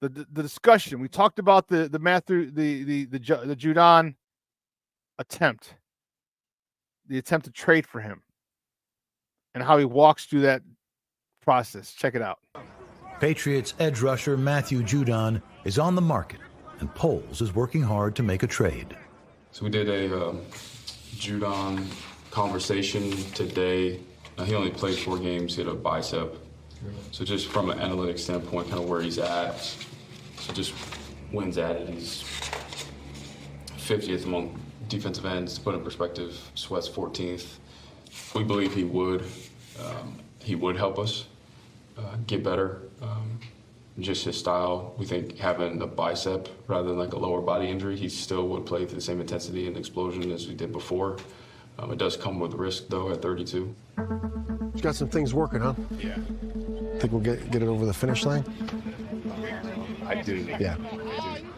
the discussion. We talked about the Matthew the Judon attempt, the attempt to trade for him, and how he walks through that process. Check it out. Patriots edge rusher Matthew Judon is on the market, and Poles is working hard to make a trade. So we did a Judon conversation today. He only played 4 games. He had a bicep. So just from an analytics standpoint, kind of where he's at. So just wins at it. He's 50th among defensive ends. To put in perspective, Sweat's 14th. We believe he would help us get better. Just his style. We think having a bicep rather than like a lower body injury, he still would play to the same intensity and explosion as we did before. It does come with risk though at 32. He's got some things working, huh? Yeah. Think we'll get it over the finish line? I do. Yeah.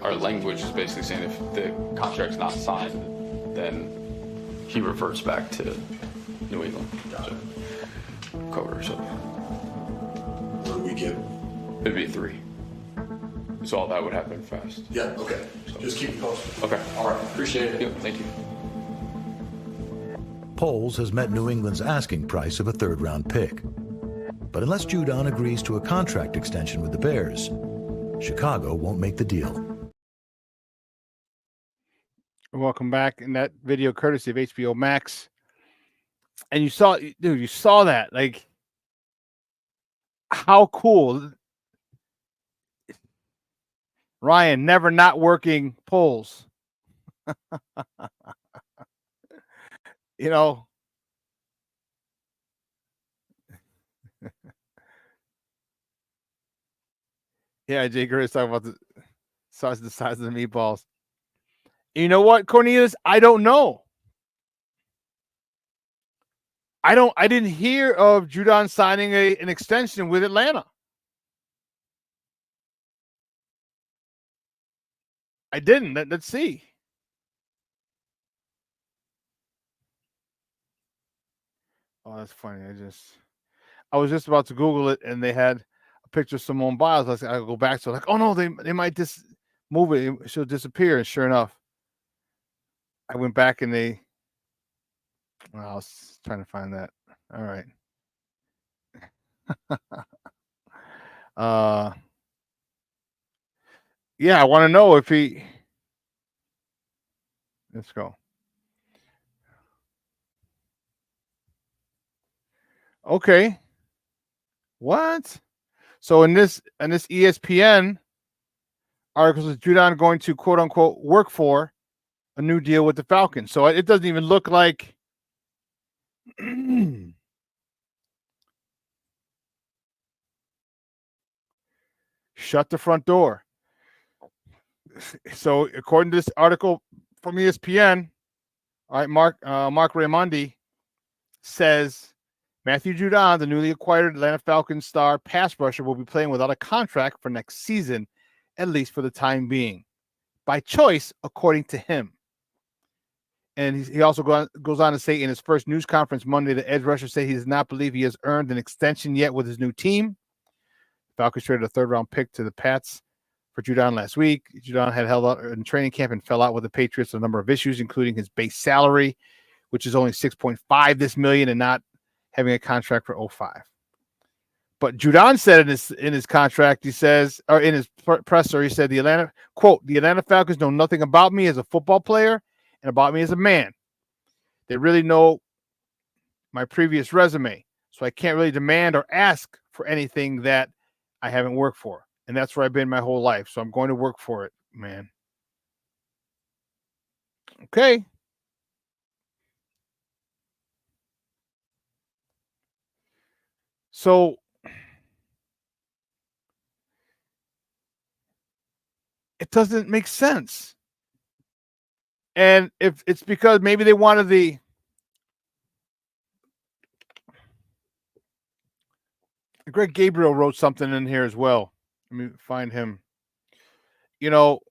Our language is basically saying if the contract's not signed, then he reverts back to New England. So, cover, so. What do we get? It'd be 3. So all that would happen fast. Yeah, okay. So. Just keep it posted. Okay. All right, appreciate it. Yeah, thank you. Poles has met New England's asking price of a third-round pick. But unless Judon agrees to a contract extension with the Bears, Chicago won't make the deal. Welcome back. In that video, courtesy of HBO Max. And you saw that. Like, how cool. Ryan, never not working Poles. You know. Yeah, Jay Grizz talking about the size of the meatballs. You know what, Cornelius? I don't know. I didn't hear of Judon signing an extension with Atlanta. I didn't. Let's see. Oh, that's funny. I was just about to Google it, and they had a picture of Simone Biles. I go back to it, like, oh no, they might just move it. She'll disappear. And sure enough, I went back and I was trying to find that. All right. Yeah, I want to know if he. Let's go. Okay. What? So in this ESPN article, is Judon going to quote unquote work for a new deal with the Falcons? So it doesn't even look like shut the front door. So according to this article from ESPN, All right, Mark Raimondi says Matthew Judon, the newly acquired Atlanta Falcons star pass rusher, will be playing without a contract for next season, at least for the time being, by choice, according to him. And he also goes on to say in his first news conference Monday, the edge rusher said he does not believe he has earned an extension yet with his new team. Falcons traded a third-round pick to the Pats for Judon last week. Judon had held out in training camp and fell out with the Patriots on a number of issues, including his base salary, which is only $6.5 this million, and not having a contract for 05. But Judon said in his contract, he says, or in his presser, he said, the Atlanta Falcons know nothing about me as a football player and about me as a man. They really know my previous resume, so I can't really demand or ask for anything that I haven't worked for. And that's where I've been my whole life. So I'm going to work for it, man. Okay. So it doesn't make sense. And if it's because maybe they wanted the Greg Gabriel wrote something in here as well. Let me find him. You know,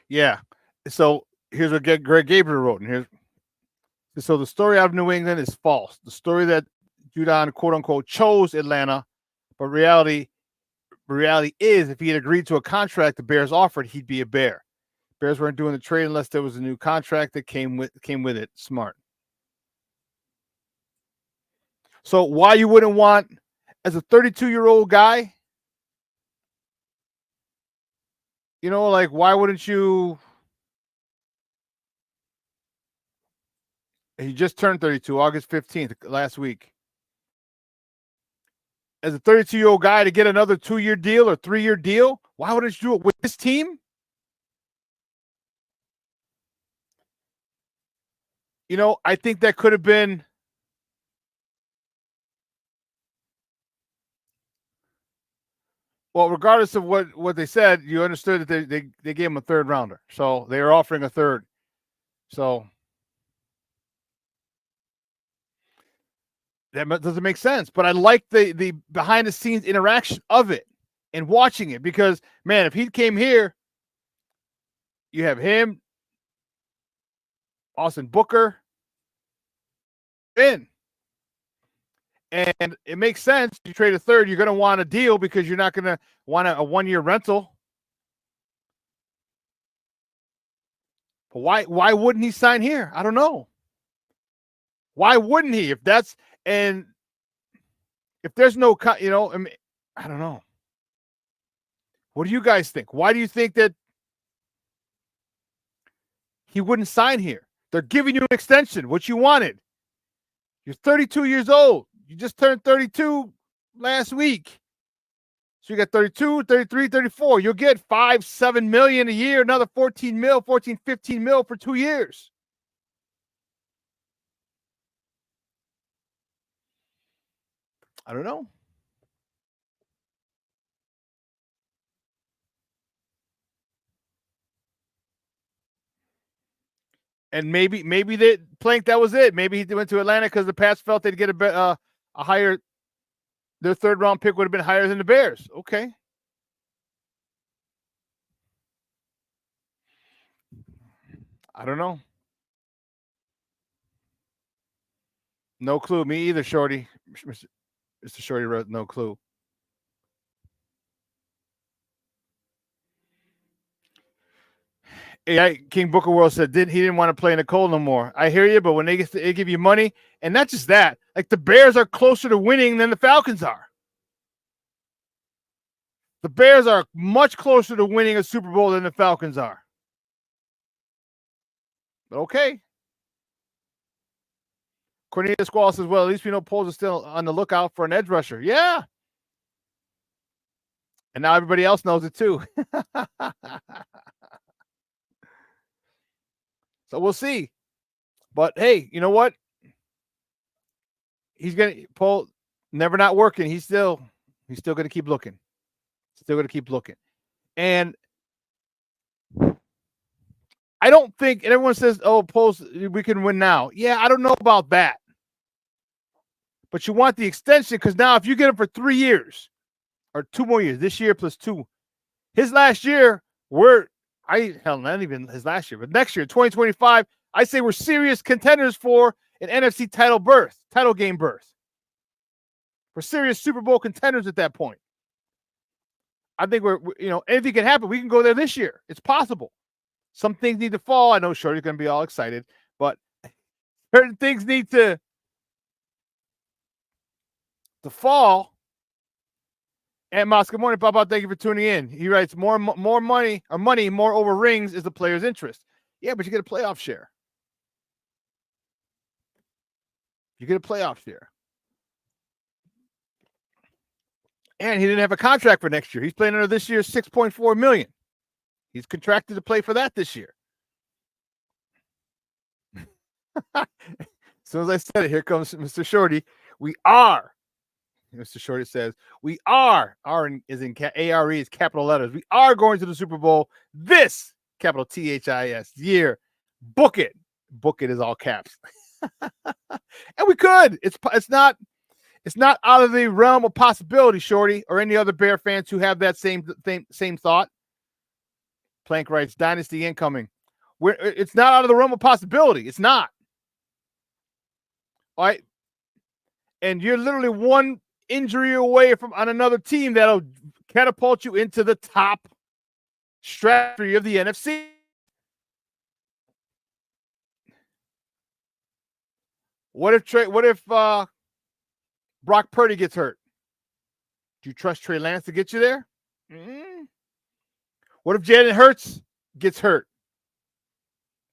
yeah. So here's what Greg Gabriel wrote. And here's so the story out of New England is false. The story that Judon, quote unquote, chose Atlanta, but reality is if he had agreed to a contract the Bears offered, he'd be a Bear. Bears weren't doing the trade unless there was a new contract that came with it. Smart. So why you wouldn't want, as a 32-year-old guy, you know, like why wouldn't you? He just turned 32, August 15th, last week. As a 32-year-old guy to get another 2-year deal or 3-year deal, why wouldn't you do it with this team? You know, I think that could have been well, regardless of what they said, you understood that they gave him a third rounder. So they were offering a third. So that doesn't make sense. But I like the behind the scenes interaction of it and watching it because, man, if he came here, you have him, Austin Booker, in. And it makes sense. You trade a third, you're going to want a deal because you're not going to want a 1-year rental. But why wouldn't he sign here? I don't know. Why wouldn't he? If there's no, you know, I mean, I don't know. What do you guys think? Why do you think that he wouldn't sign here? They're giving you an extension, what you wanted. You're 32 years old. You just turned 32 last week. So you got 32, 33, 34. You'll get 5-7 million a year, another 15 mil for 2 years. I don't know. And maybe they Plank, that was it. Maybe he went to Atlanta because the Pats felt they'd get a higher, their third round pick would have been higher than the Bears. Okay. I don't know. No clue. Me either, Shorty. Mr. Shorty wrote no clue. Yeah, King Booker World said he didn't want to play in the cold no more. I hear you, but when they give you money, and not just that, like the Bears are closer to winning than the Falcons are. The Bears are much closer to winning a Super Bowl than the Falcons are. But okay. Cornelius Squall says, well, at least we know Poles is still on the lookout for an edge rusher. Yeah. And now everybody else knows it too. So we'll see. But hey, you know what? He's going to pull. Never not working. He's still going to keep looking. Still going to keep looking. And I don't think, and everyone says, oh, Post, we can win now. Yeah, I don't know about that. But you want the extension because now if you get him for 3 years or 2 more years, this year plus 2, his last year, not even his last year, but next year, 2025, I say we're serious contenders for an NFC title game berth. We're serious Super Bowl contenders at that point. I think we're anything can happen. We can go there this year. It's possible. Some things need to fall. I know Shorty's going to be all excited, but certain things need to fall. And Moss, good morning, Papa. Thank you for tuning in. He writes, more money, more over rings is the player's interest. Yeah, but you get a playoff share. And he didn't have a contract for next year. He's playing under this year's $6.4 million. He's contracted to play for that this year. As soon as I said it, here comes Mr. Shorty. Mr. Shorty says, we are, ARE is capital letters. We are going to the Super Bowl this, capital THIS, year. Book it. Book it is all caps. And we could. It's not out of the realm of possibility, Shorty, or any other Bear fans who have that same thought. Plank writes, dynasty incoming. It's not out of the realm of possibility. It's not. All right. And you're literally one injury away from on another team that'll catapult you into the top stratosphere of the NFC. What if Brock Purdy gets hurt? Do you trust Trey Lance to get you there? Mm-hmm. What if Jalen Hurts gets hurt?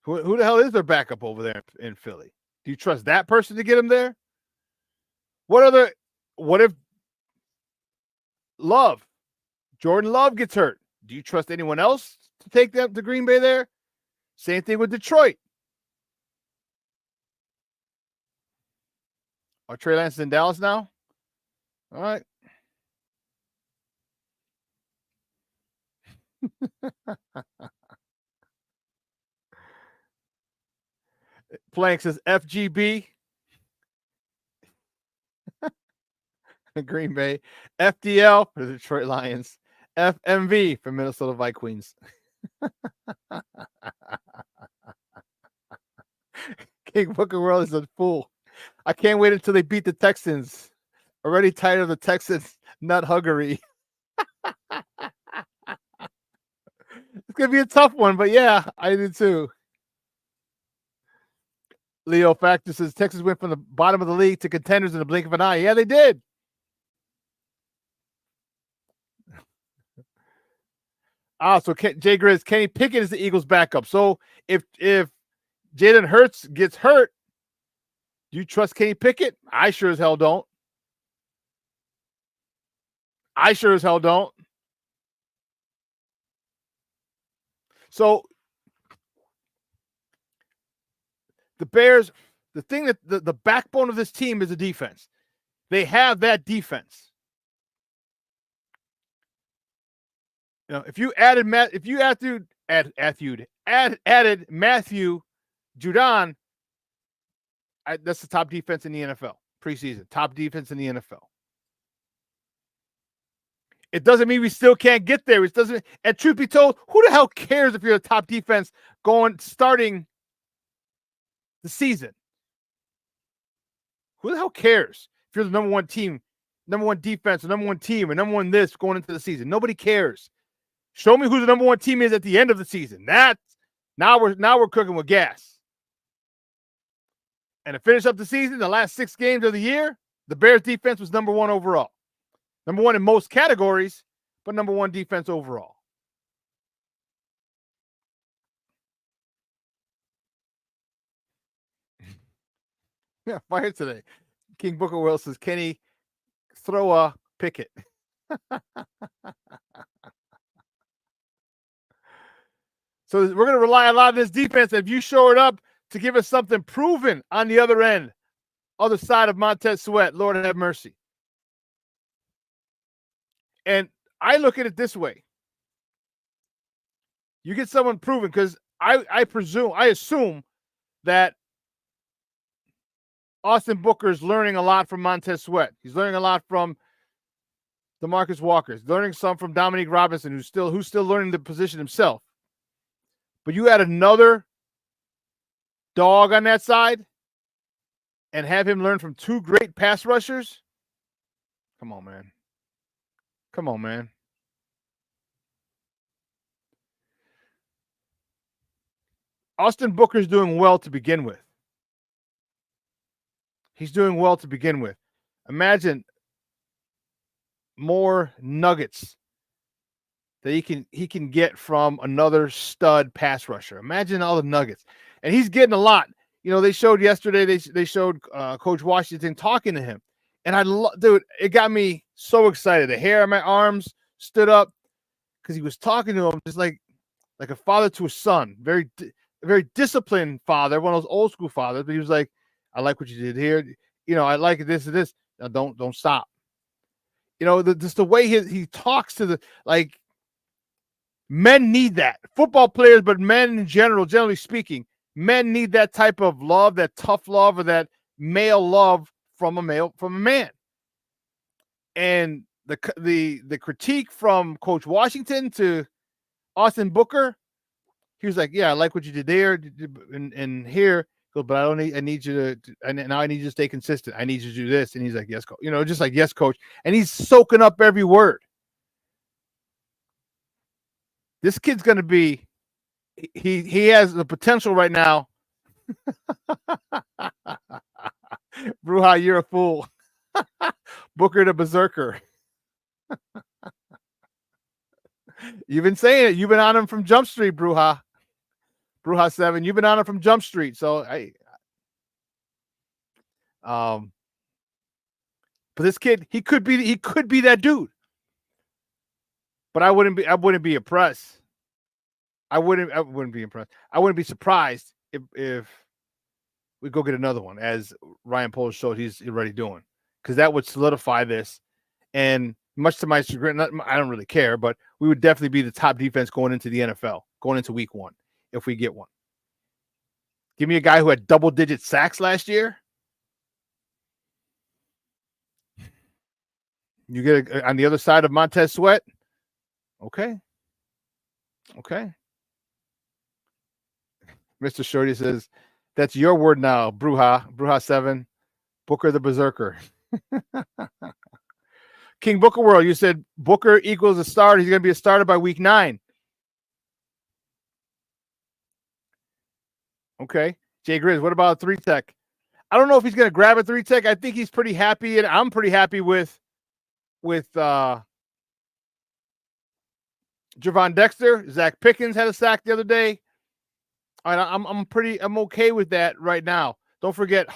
Who the hell is their backup over there in Philly? Do you trust that person to get him there? What if Jordan Love gets hurt? Do you trust anyone else to take them to Green Bay there? Same thing with Detroit. Are Trey Lance in Dallas now? All right. Plank says FGB. Green Bay. FDL for the Detroit Lions. FMV for Minnesota Vikings. King Booker World is a fool. I can't wait until they beat the Texans. Already tired of the Texans nut huggery. It's going to be a tough one, but yeah, I do too. Leo Factor says Texas went from the bottom of the league to contenders in the blink of an eye. Yeah, they did. So Jay Grizz, Kenny Pickett is the Eagles' backup. So if Jalen Hurts gets hurt, do you trust Kenny Pickett? I sure as hell don't. So the Bears, the thing that the backbone of this team is the defense. They have that defense. You know, if you added Matthew Judon, that's the top defense in the NFL preseason. Top defense in the NFL. It doesn't mean we still can't get there. It doesn't. And truth be told, who the hell cares if you're the top defense starting the season? Who the hell cares if you're the number one team, number one defense, or number one team, or number one this going into the season? Nobody cares. Show me who the number one team is at the end of the season. Now we're cooking with gas. And to finish up the season, the last 6 games of the year, the Bears defense was number 1 overall. Number 1 in most categories, but number 1 defense overall. Yeah, fire today. King Booker Will says, Kenny, throw a Pickett. So we're going to rely a lot on this defense. If you show it up to give us something proven on the other end, other side of Montez Sweat, Lord have mercy. And I look at it this way. You get someone proven, because I assume that Austin Booker is learning a lot from Montez Sweat. He's learning a lot from DeMarcus Walker. He's learning some from Dominique Robinson, who's still learning the position himself. But you add another dog on that side and have him learn from two great pass rushers. Come on, man. Come on, man. Austin Booker's doing well to begin with. He's doing well to begin with. Imagine more nuggets that he can get from another stud pass rusher. Imagine all the nuggets. And he's getting a lot. You know, they showed yesterday, they showed Coach Washington talking to him. And dude, it got me so excited. The hair on my arms stood up because he was talking to him just like a father to a son. Very disciplined father, one of those old school fathers. But he was like, I like what you did here. You know, I like this and this. Now don't stop. You know, just the way he talks to men need that. Football players, but men in general, generally speaking, men need that type of love, that tough love, or that male love from a man. And the critique from Coach Washington to Austin Booker, he was like, yeah, I like what you did there and here. But I need you to, and now I need you to stay consistent. I need you to do this. And he's like, yes, coach. You know, just like, yes, coach. And he's soaking up every word. This kid's going to be, he has the potential right now. Bruja, you're a fool. Booker the Berserker. You've been saying it. You've been on him from Jump Street, Bruja. Bruja 7. You've been on him from Jump Street. So but this kid, he could be that dude. But I wouldn't be impressed. I wouldn't be impressed. I wouldn't be surprised if we go get another one, as Ryan Poles showed he's already doing, because that would solidify this. And much to my chagrin, I don't really care, but we would definitely be the top defense going into the NFL, going into week 1, if we get one. Give me a guy who had double-digit sacks last year. You get on the other side of Montez Sweat. Okay. Mr. Shorty says, that's your word now, Bruja 7, Booker the Berserker. King Booker World, you said Booker equals a starter. He's going to be a starter by week 9. Okay. Jay Grizz, what about a 3-tech? I don't know if he's going to grab a 3-tech. I think he's pretty happy, and I'm pretty happy with Gervon Dexter. Zach Pickens had a sack the other day. I'm okay with that right now. Don't forget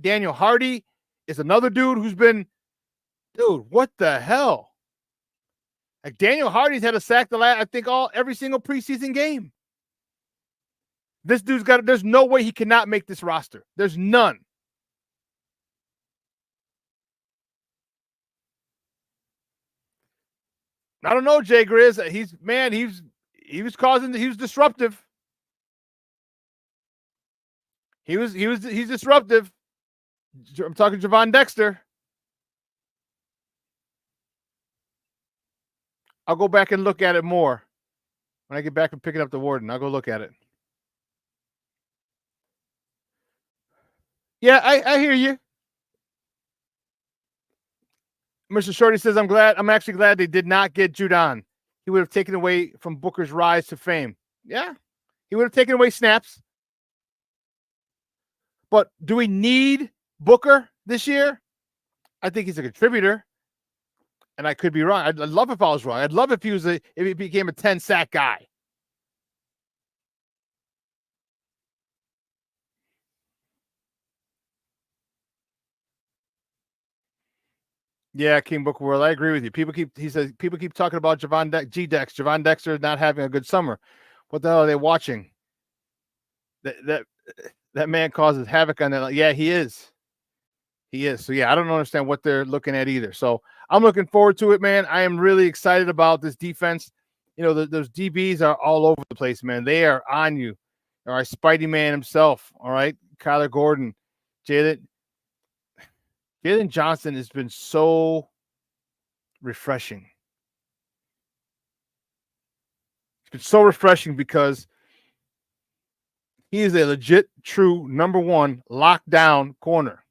Daniel Hardy is another dude who's been, dude, what the hell? Like, Daniel Hardy's had a sack every single preseason game. This dude's there's no way he cannot make this roster. There's none. I don't know, Jay Grizz. He was disruptive. He's disruptive. I'm talking Gervon Dexter. I'll go back and look at it more when I get back from picking up the Warden. I'll go look at it. Yeah, I hear you. Mr. Shorty says, I'm actually glad they did not get Judon. He would have taken away from Booker's rise to fame. Yeah, he would have taken away snaps. But do we need Booker this year? I think he's a contributor, and I could be wrong. I'd love if I was wrong. I'd love if he became a 10-sack guy. Yeah, King Booker World, I agree with you. People keep talking about Gervon Dexter not having a good summer. What the hell are they watching? That man causes havoc on that. Yeah, he is. So yeah, I don't understand what they're looking at either. So I'm looking forward to it, man. I am really excited about this defense. You know, those DBs are all over the place, man. They are on you. All right, Spidey Man himself. All right, Kyler Gordon, Jalen Johnson has been so refreshing. It's been so refreshing because he is a legit, true number one lockdown corner.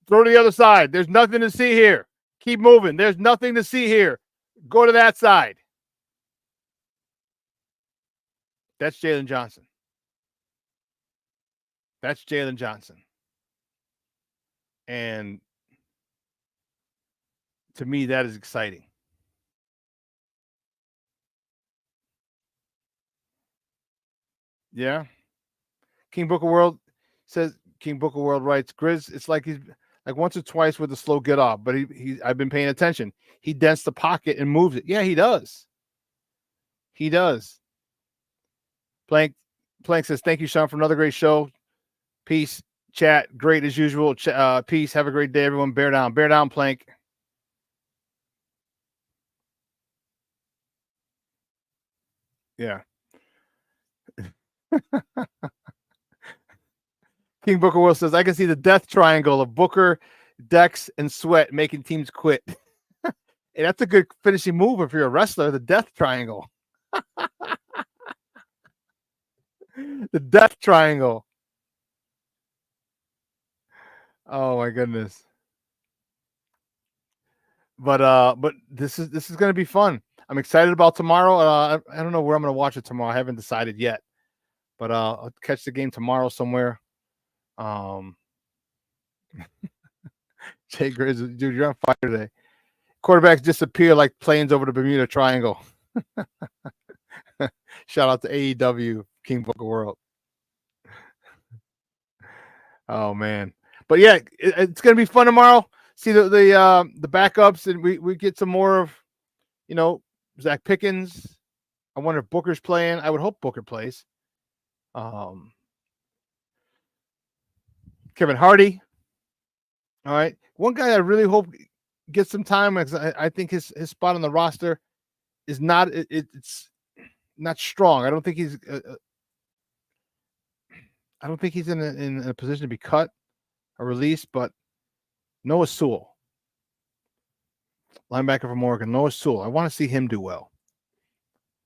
Throw to the other side. There's nothing to see here. Keep moving. There's nothing to see here. Go to that side. That's Jalen Johnson. That's Jalen Johnson. And to me, that is exciting. Yeah. King Booker World writes, Grizz, it's like he's like once or twice with a slow get off, but I've been paying attention. He dents the pocket and moves it. Yeah, he does. He does. Plank says, thank you, Shawn, for another great show. Peace. Chat. Great as usual. Peace. Have a great day, everyone. Bear down. Bear down, Plank. Yeah. King Booker Will says, I can see the death triangle of Booker, Dex, and Sweat making teams quit. Hey, that's a good finishing move if you're a wrestler, the death triangle. The death triangle. Oh my goodness. But this is going to be fun. I'm excited about tomorrow. I don't know where I'm going to watch it tomorrow. I haven't decided yet. But I'll catch the game tomorrow somewhere. Jay Grizz, dude, you're on fire today. Quarterbacks disappear like planes over the Bermuda Triangle. Shout out to AEW, King Booker World. Oh man, but yeah, it's gonna be fun tomorrow. See the backups, and we get some more of, you know, Zach Pickens. I wonder if Booker's playing. I would hope Booker plays. Kevin Hardy. All right, one guy I really hope gets some time because I think his spot on the roster is not it's not strong. I don't think he's in a position to be cut or released. But Noah Sewell, linebacker from Oregon, Noah Sewell. I want to see him do well.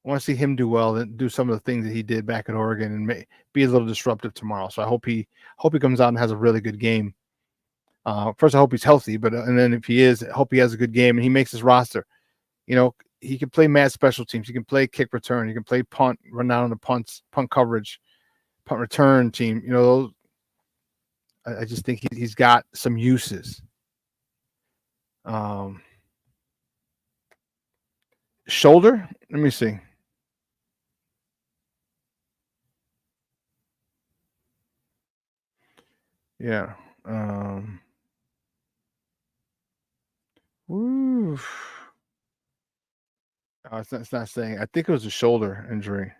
I want to see him do well and do some of the things that he did back at Oregon and be a little disruptive tomorrow. So I hope he comes out and has a really good game. First, I hope he's healthy, and then if he is, I hope he has a good game and he makes his roster. You know, he can play mad special teams. He can play kick return. He can play punt, run down on the punt coverage, punt return team. You know, I just think he's got some uses. Shoulder? Let me see. Yeah. Woo. Oh, it's not saying. I think it was a shoulder injury.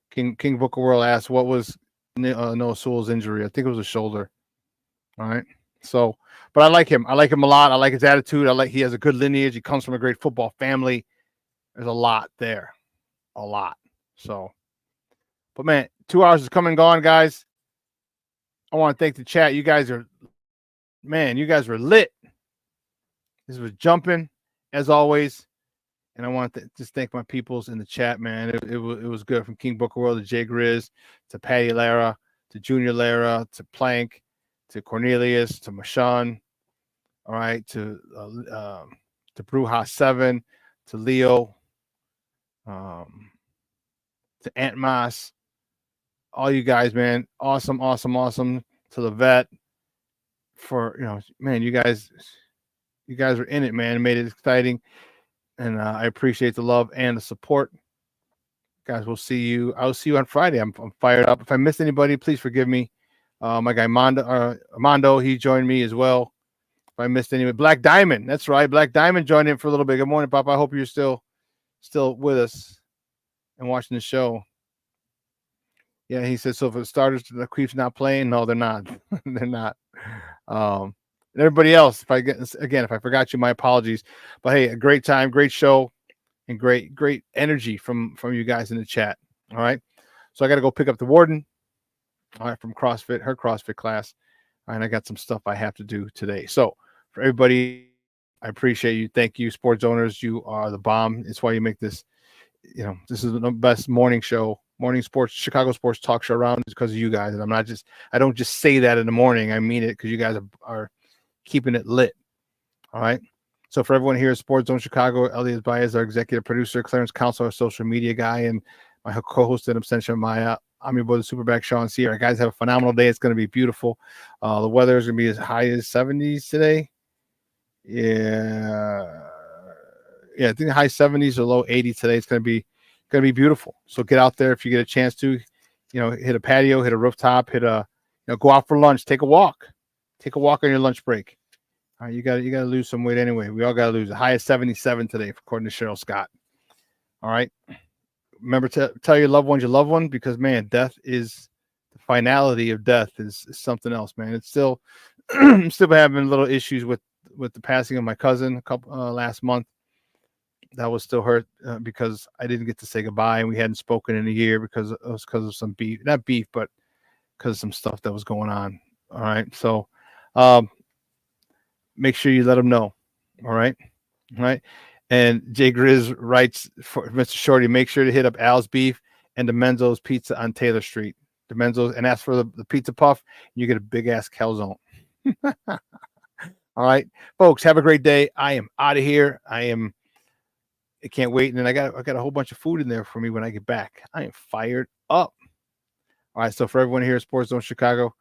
King Booker World asked, what was Noah Sewell's injury? I think it was a shoulder. All right. So, but I like him. I like him a lot. I like his attitude. He has a good lineage. He comes from a great football family. There's a lot there. A lot. So, but man, 2 hours is come and gone, guys. I want to thank the chat. You guys were lit. This was jumping as always. And I want to just thank my peoples in the chat, man. It was good, from King Booker World to Jay Grizz to Patty Lara to Junior Lara to Plank to Cornelius to Mashawn. All right, to Bruja 7 to Leo, to Aunt Mas. All you guys, man, awesome. To the vet for, man, you guys are in it, man. It made it exciting. And I appreciate the love and the support. Guys, I'll see you on Friday. I'm fired up. If I missed anybody, please forgive me. My guy Armando, he joined me as well. If I missed anybody, Black Diamond, that's right. Black Diamond joined in for a little bit. Good morning, Papa. I hope you're still with us and watching the show. Yeah, he said, so for starters, the Queef's not playing. No, they're not. They're not. And everybody else, if I forgot you, my apologies. But hey, a great time, great show, and great energy from you guys in the chat. All right. So I got to go pick up the warden. All right, from CrossFit, her CrossFit class. All right, I got some stuff I have to do today. So for everybody, I appreciate you. Thank you, sports owners. You are the bomb. It's why you make this. This is the best morning show, morning sports, Chicago sports talk show around. It's because of you guys. And I don't just say that in the morning. I mean it because you guys are keeping it lit. All right. So for everyone here at Sports Zone Chicago, Elias Baez, our executive producer, Clarence Council, our social media guy, and my co-host and abstention Maya. I'm your boy, the SuperBack, Shawn Sierra. Guys, have a phenomenal day. It's going to be beautiful. The weather is going to be as high as 70s today. Yeah, I think high 70s or low 80s today. It's going to be beautiful. So get out there if you get a chance to, hit a patio, hit a rooftop, go out for lunch, take a walk on your lunch break. All right, you got to lose some weight anyway. We all got to lose. The high is 77 today, according to Cheryl Scott. All right. Remember to tell your loved ones you love one, because man, death is the finality of death is something else, man. It's still still having little issues with the passing of my cousin a couple last month. That was still hurt because I didn't get to say goodbye, and we hadn't spoken in a year because of some beef, not beef, but because of some stuff that was going on. All right, so make sure you let them know. All right. And Jay Grizz writes for Mr. Shorty, make sure to hit up Al's Beef and the Menzo's Pizza on Taylor Street. The Menzo's, and ask for the pizza puff, and you get a big ass calzone. All right, folks, have a great day. I am out of here. I can't wait. And then I got a whole bunch of food in there for me when I get back. I am fired up. All right, so for everyone here at Sports Zone Chicago,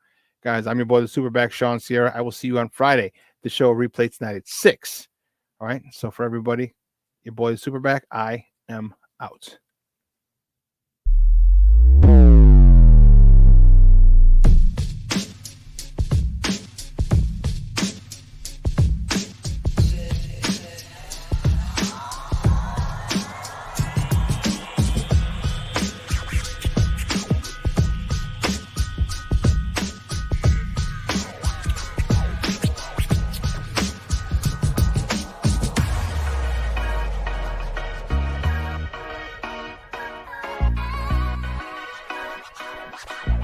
guys, I'm your boy, the SuperBack, Shawn Sierra. I will see you on Friday. The show replay tonight at 6. All right, so for everybody, your boy, the SuperBack, I am out. You